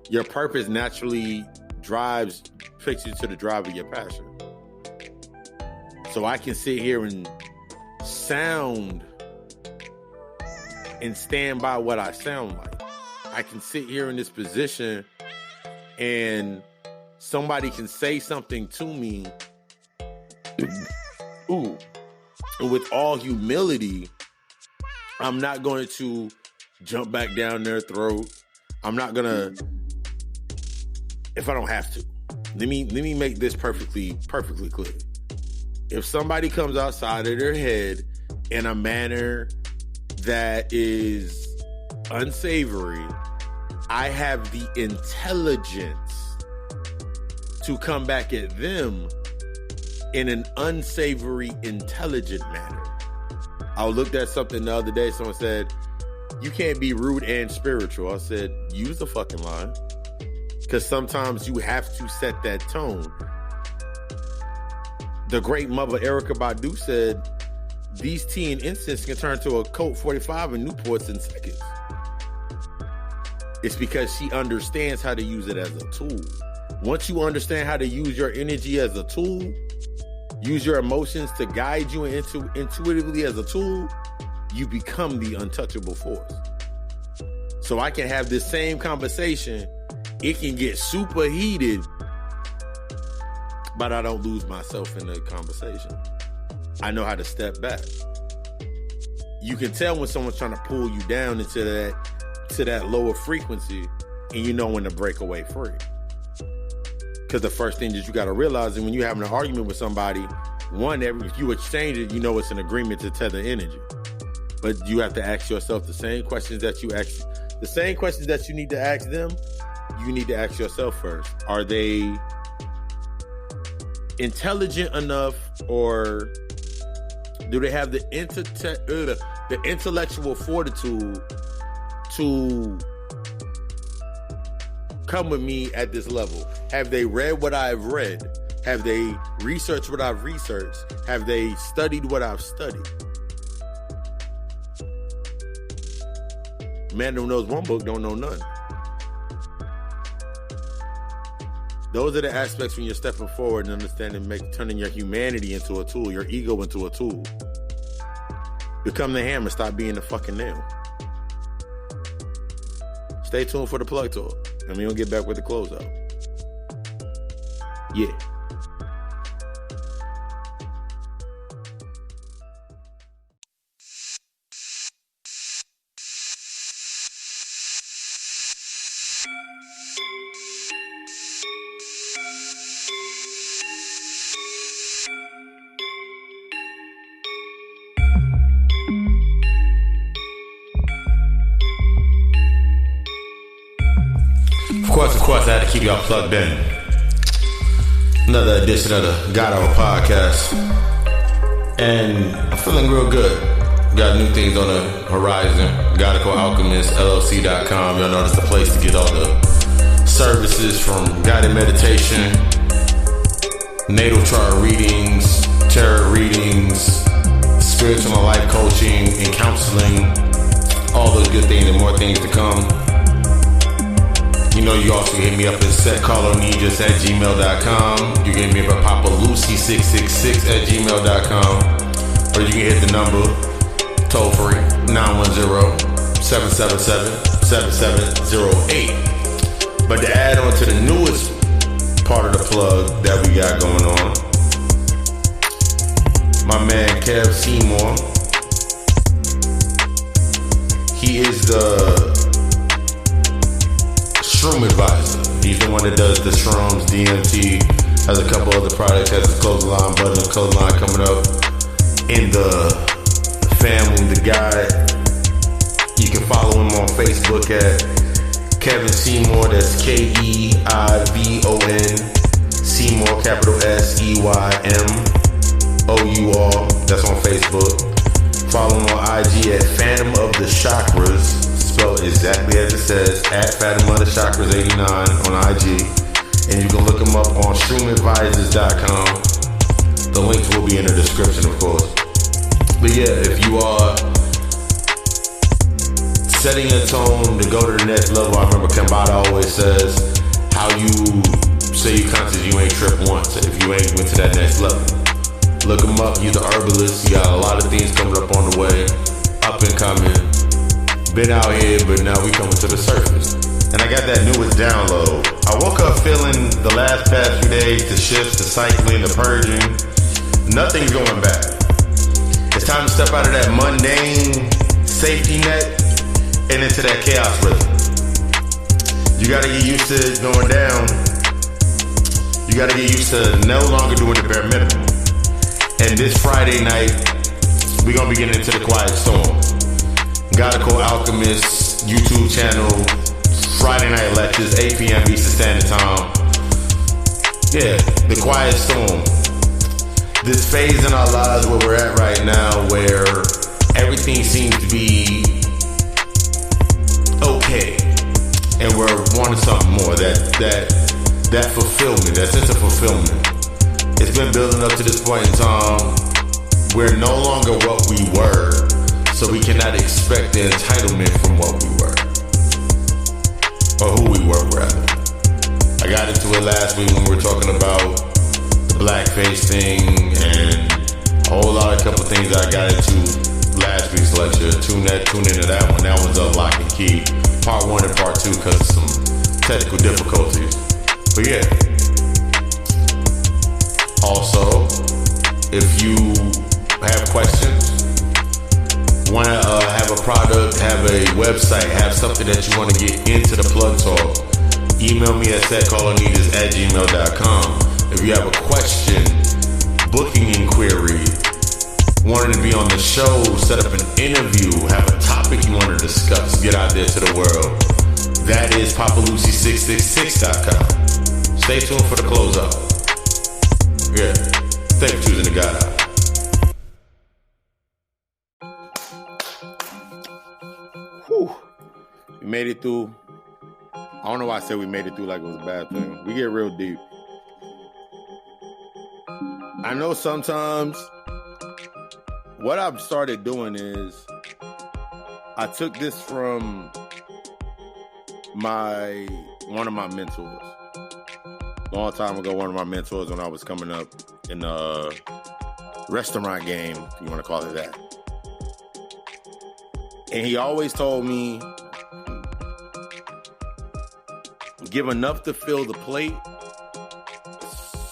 Your purpose naturally takes you to the drive of your passion. So I can sit here and sound and stand by what I sound like. I can sit here in this position and somebody can say something to me. Ooh. And with all humility, I'm not going to jump back down their throat. I'm not going to, if I don't have to. Let me make this perfectly clear. If somebody comes outside of their head in a manner that is unsavory, I have the intelligence to come back at them in an unsavory, intelligent manner. I looked at something the other day. Someone said, you can't be rude and spiritual. I said, use the fucking line. Because sometimes you have to set that tone. The great mother Erykah Badu said, these tea and incense can turn to a Colt 45 and Newports in seconds. It's because she understands how to use it as a tool. Once you understand how to use your energy as a tool, use your emotions to guide you intuitively as a tool, you become the untouchable force. So I can have this same conversation. It can get super heated, but I don't lose myself in the conversation. I know how to step back. You can tell when someone's trying to pull you down into that lower frequency, and you know when to break away free. Because the first thing that you got to realize is when you're having an argument with somebody, one, if you exchange it, you know it's an agreement to tether energy. But you have to ask yourself the same questions that you need to ask them, you need to ask yourself first. Are they intelligent enough, or do they have the intellectual fortitude to come with me at this level? Have they read what I've read? Have they researched what I've researched? Have they studied what I've studied? Man who knows one book don't know none. Those are the aspects when you're stepping forward and understanding, turning your humanity into a tool, your ego into a tool. Become the hammer, stop being the fucking nail. Stay tuned for the plug talk. And we're going to get back with the closeout. Yeah. Of course, I had to keep y'all plugged in. Another edition of the G.O.D podcast. And I'm feeling real good. Got new things on the horizon. Gotical Alchemist, LLC.com. Y'all know that's the place to get all the services from guided meditation, natal chart readings, tarot readings, spiritual and life coaching, and counseling. All those good things and more things to come. You know, you also hit me up at setcallonegis@gmail.com. You can hit me up at papalucy666@gmail.com. Or you can hit the number toll free 910-777-7708. But to add on to the newest part of the plug that we got going on, my man Kev Seymour, he is the Shroom Advisor. He's the one that does the shrooms, DMT, has a couple other products, has his clothesline, button clothesline coming up in the family, the guy. You can follow him on Facebook at Kevin Seymour, that's Keivon, Seymour, capital SEYMOUR, that's on Facebook. Follow him on IG at Phantom of the Chakras, spelled exactly as it says, at Phantom of the Chakras 89 on IG. And you can look him up on ShroomAdvisors.com. The links will be in the description, of course. But yeah, if you are setting a tone to go to the next level, I remember Kambada always says, how you say you conscious, you ain't tripped once if you ain't went to that next level. Look him up, he's the herbalist. He got a lot of things coming up on the way, up and coming. Been out here, but now we coming to the surface. And I got that newest download. I woke up feeling the past few days, the shifts, the cycling, the purging, nothing's going back. It's time to step out of that mundane safety net and into that chaos rhythm. You gotta get used to it going down. You gotta get used to no longer doing the bare minimum. And this Friday night, we're gonna be getting into the quiet storm. Gotical Alchemist YouTube channel, Friday night lectures, 8 p.m. Eastern Standard Time. Yeah, the quiet storm. This phase in our lives where we're at right now, where everything seems to be okay, and we're wanting something more. That fulfillment, that sense of fulfillment. It's been building up to this point in time. We're no longer what we were, so we cannot expect the entitlement from what we were, or who we were, rather. I got into it last week when we were talking about the blackface thing and a whole lot of couple things I got into last week's lecture. Tune into that one. That one's up lock and key. Part 1 and part 2 because of some technical difficulties. But yeah. Also, if you have questions, want to have a product, have a website, have something that you want to get into the plug talk, email me at setcallonegis@gmail.com. If you have a question, booking inquiry, wanting to be on the show, set up an interview, have a topic you want to discuss, get out there to the world, that is papalucy666.com. Stay tuned for the closeout. Yeah, thanks for choosing the God out. Whew. We made it through. I don't know why I said we made it through like it was a bad thing. We get real deep. I know sometimes what I've started doing is I took this from one of my mentors. Long time ago, one of my mentors when I was coming up in the restaurant game, if you want to call it that. And he always told me, give enough to fill the plate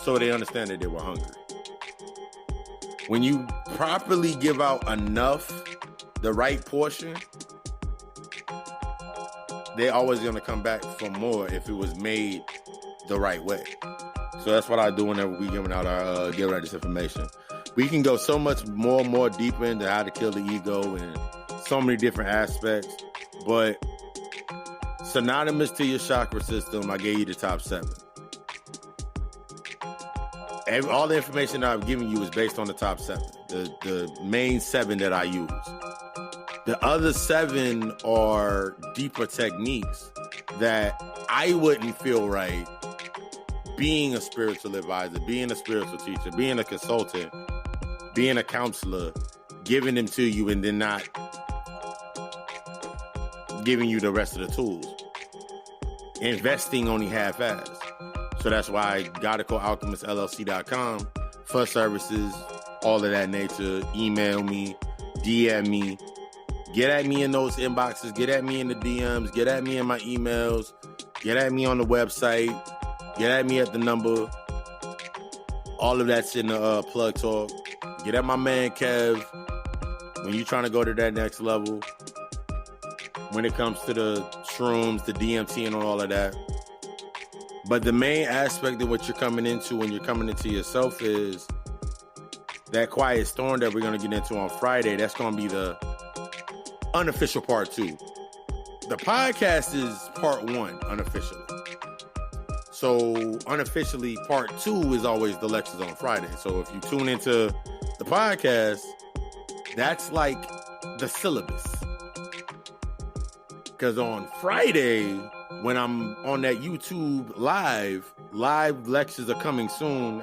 so they understand that they were hungry. When you properly give out enough, the right portion, they're always going to come back for more if it was made the right way. So that's what I do whenever we giving out this information. We can go so much more deeper into how to kill the ego and so many different aspects, but synonymous to your chakra system, I gave you the top 7. All the information that I've given you is based on the top 7, the main 7 that I use. The other 7 are deeper techniques that I wouldn't feel right being a spiritual advisor, being a spiritual teacher, being a consultant, being a counselor, giving them to you and then not giving you the rest of the tools. Investing only half-assed. So that's why GodaCodeAlchemistLLC.com for services, all of that nature. Email me, DM me, get at me in those inboxes, get at me in the DMs, get at me in my emails, get at me on the website, get at me at the number. All of that's in the plug talk. Get at my man Kev when you're trying to go to that next level. When it comes to the shrooms, the DMT and all of that. But the main aspect of what you're coming into when you're coming into yourself is that quiet storm that we're going to get into on Friday. That's going to be the unofficial part 2. The podcast is part 1 unofficially. So unofficially part 2 is always the lectures on Friday. So if you tune into the podcast, that's like the syllabus. Because on Friday, when I'm on that YouTube live lectures are coming soon.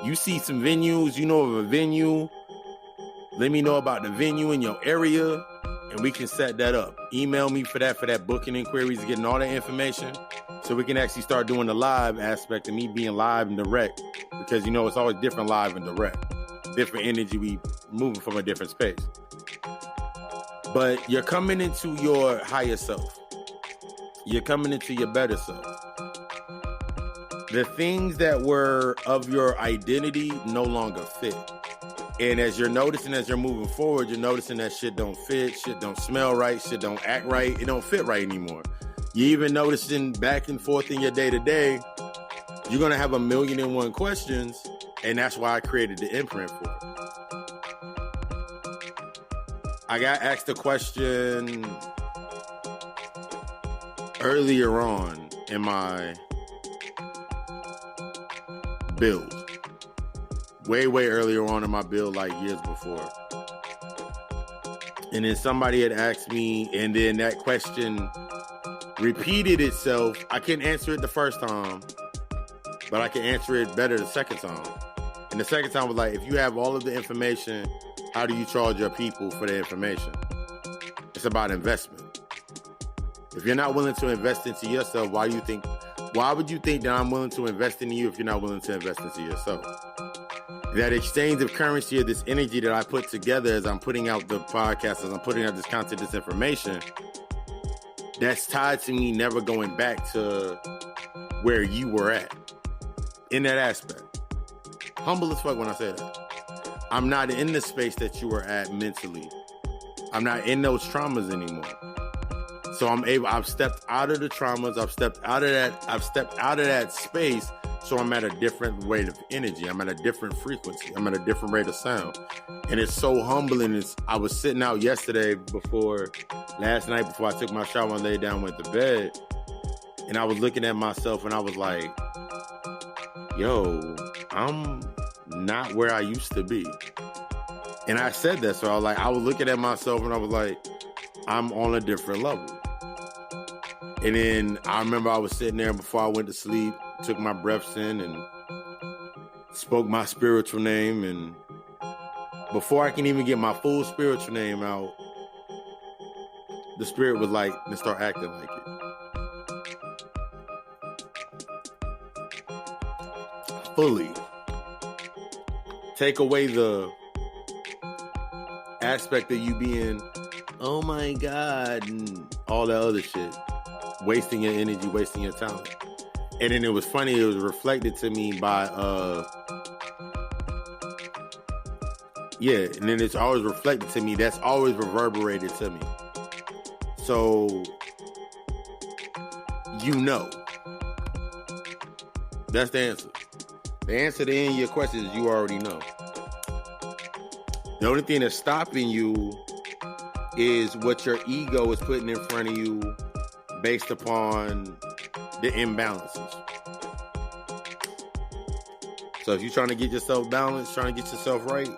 You see some venues, you know of a venue, let me know about the venue in your area, and we can set that up. Email me for that booking inquiries, getting all that information, so we can actually start doing the live aspect of me being live and direct, because it's always different live and direct. Different energy, we moving from a different space. But you're coming into your higher self. You're coming into your better self. The things that were of your identity no longer fit. And as you're noticing, as you're moving forward, you're noticing that shit don't fit, shit don't smell right, shit don't act right, it don't fit right anymore. You're even noticing back and forth in your day-to-day, you're going to have 1,000,001 questions, and that's why I created the imprint for it. I got asked a question earlier on in my build. Way earlier on in my build, like years before. And then somebody had asked me, and then that question repeated itself. I couldn't answer it the first time, but I can answer it better the second time. And the second time was like, if you have all of the information, how do you charge your people for the information? It's about investment. If you're not willing to invest into yourself, why would you think that I'm willing to invest in you if you're not willing to invest into yourself? That exchange of currency or this energy that I put together as I'm putting out the podcast, as I'm putting out this content, this information, that's tied to me never going back to where you were at in that aspect. Humble as fuck when I say that. I'm not in the space that you were at mentally. I'm not in those traumas anymore. So I've stepped out of the traumas. I've stepped out of that space. So I'm at a different rate of energy. I'm at a different frequency. I'm at a different rate of sound. And it's so humbling. I was sitting out last night before I took my shower and laid down, went to bed. And I was looking at myself and I was like, yo, I'm not where I used to be. And I said that. So I was looking at myself and I was like, I'm on a different level. And then I remember I was sitting there before I went to sleep, took my breaths in and spoke my spiritual name. And before I can even get my full spiritual name out, the spirit was like, and start acting like it. Fully. Take away the aspect of you being, oh my God, and all that other shit. Wasting your energy, wasting your talent. And then it was funny, it was reflected to me by, and then it's always reflected to me. That's always reverberated to me. So, that's the answer. The answer to any of your questions is you already know. The only thing that's stopping you is what your ego is putting in front of you based upon the imbalances. So if you're trying to get yourself balanced, trying to get yourself right,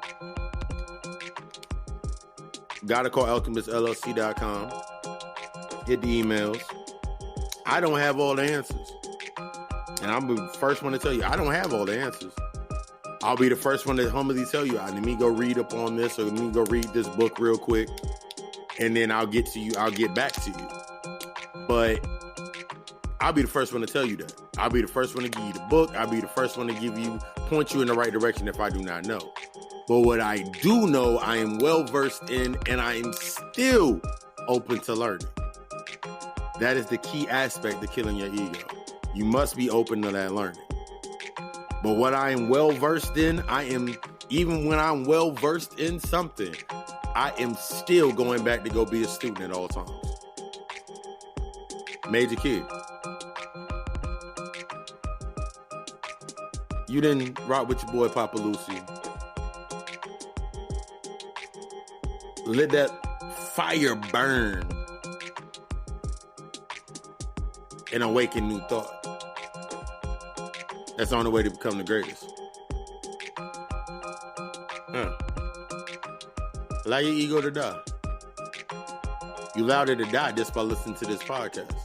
gotta call alchemistllc.com. Hit the emails. I don't have all the answers. And I'm the first one to tell you, I don't have all the answers. I'll be the first one to humbly tell you, let me go read up on this, or let me go read this book real quick, and then I'll get back to you. But I'll be the first one to tell you that. I'll be the first one to give you the book. I'll be the first one to point you in the right direction if I do not know. But what I do know, I am well versed in, and I am still open to learning. That is the key aspect to killing your ego. You must be open to that learning. But what I am well versed in, even when I'm well versed in something, I am still going back to go be a student at all times. Major Kid. You didn't rock with your boy Papa Lucy. Let that fire burn and awaken new thought. That's the only way to become the greatest. Allow your ego to die. You allowed it to die just by listening to this podcast.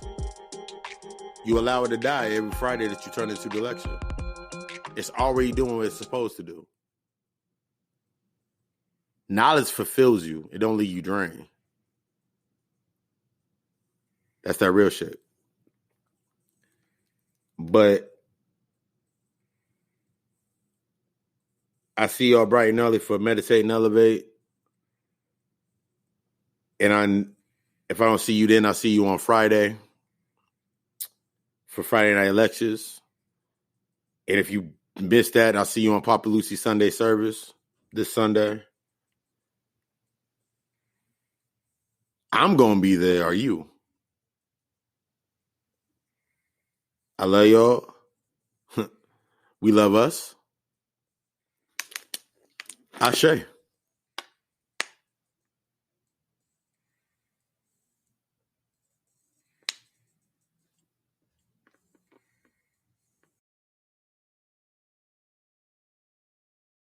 You allow it to die every Friday that you turn into the lecture. It's already doing what it's supposed to do. Knowledge fulfills you. It don't leave you drained. That's that real shit. But I see y'all bright and early for Meditate and Elevate. And if I don't see you then, I'll see you on Friday for Friday night lectures. And if you missed that, I'll see you on Papa Lucy Sunday service this Sunday. I'm going to be there. Are you? I love y'all. We love us. Ashe.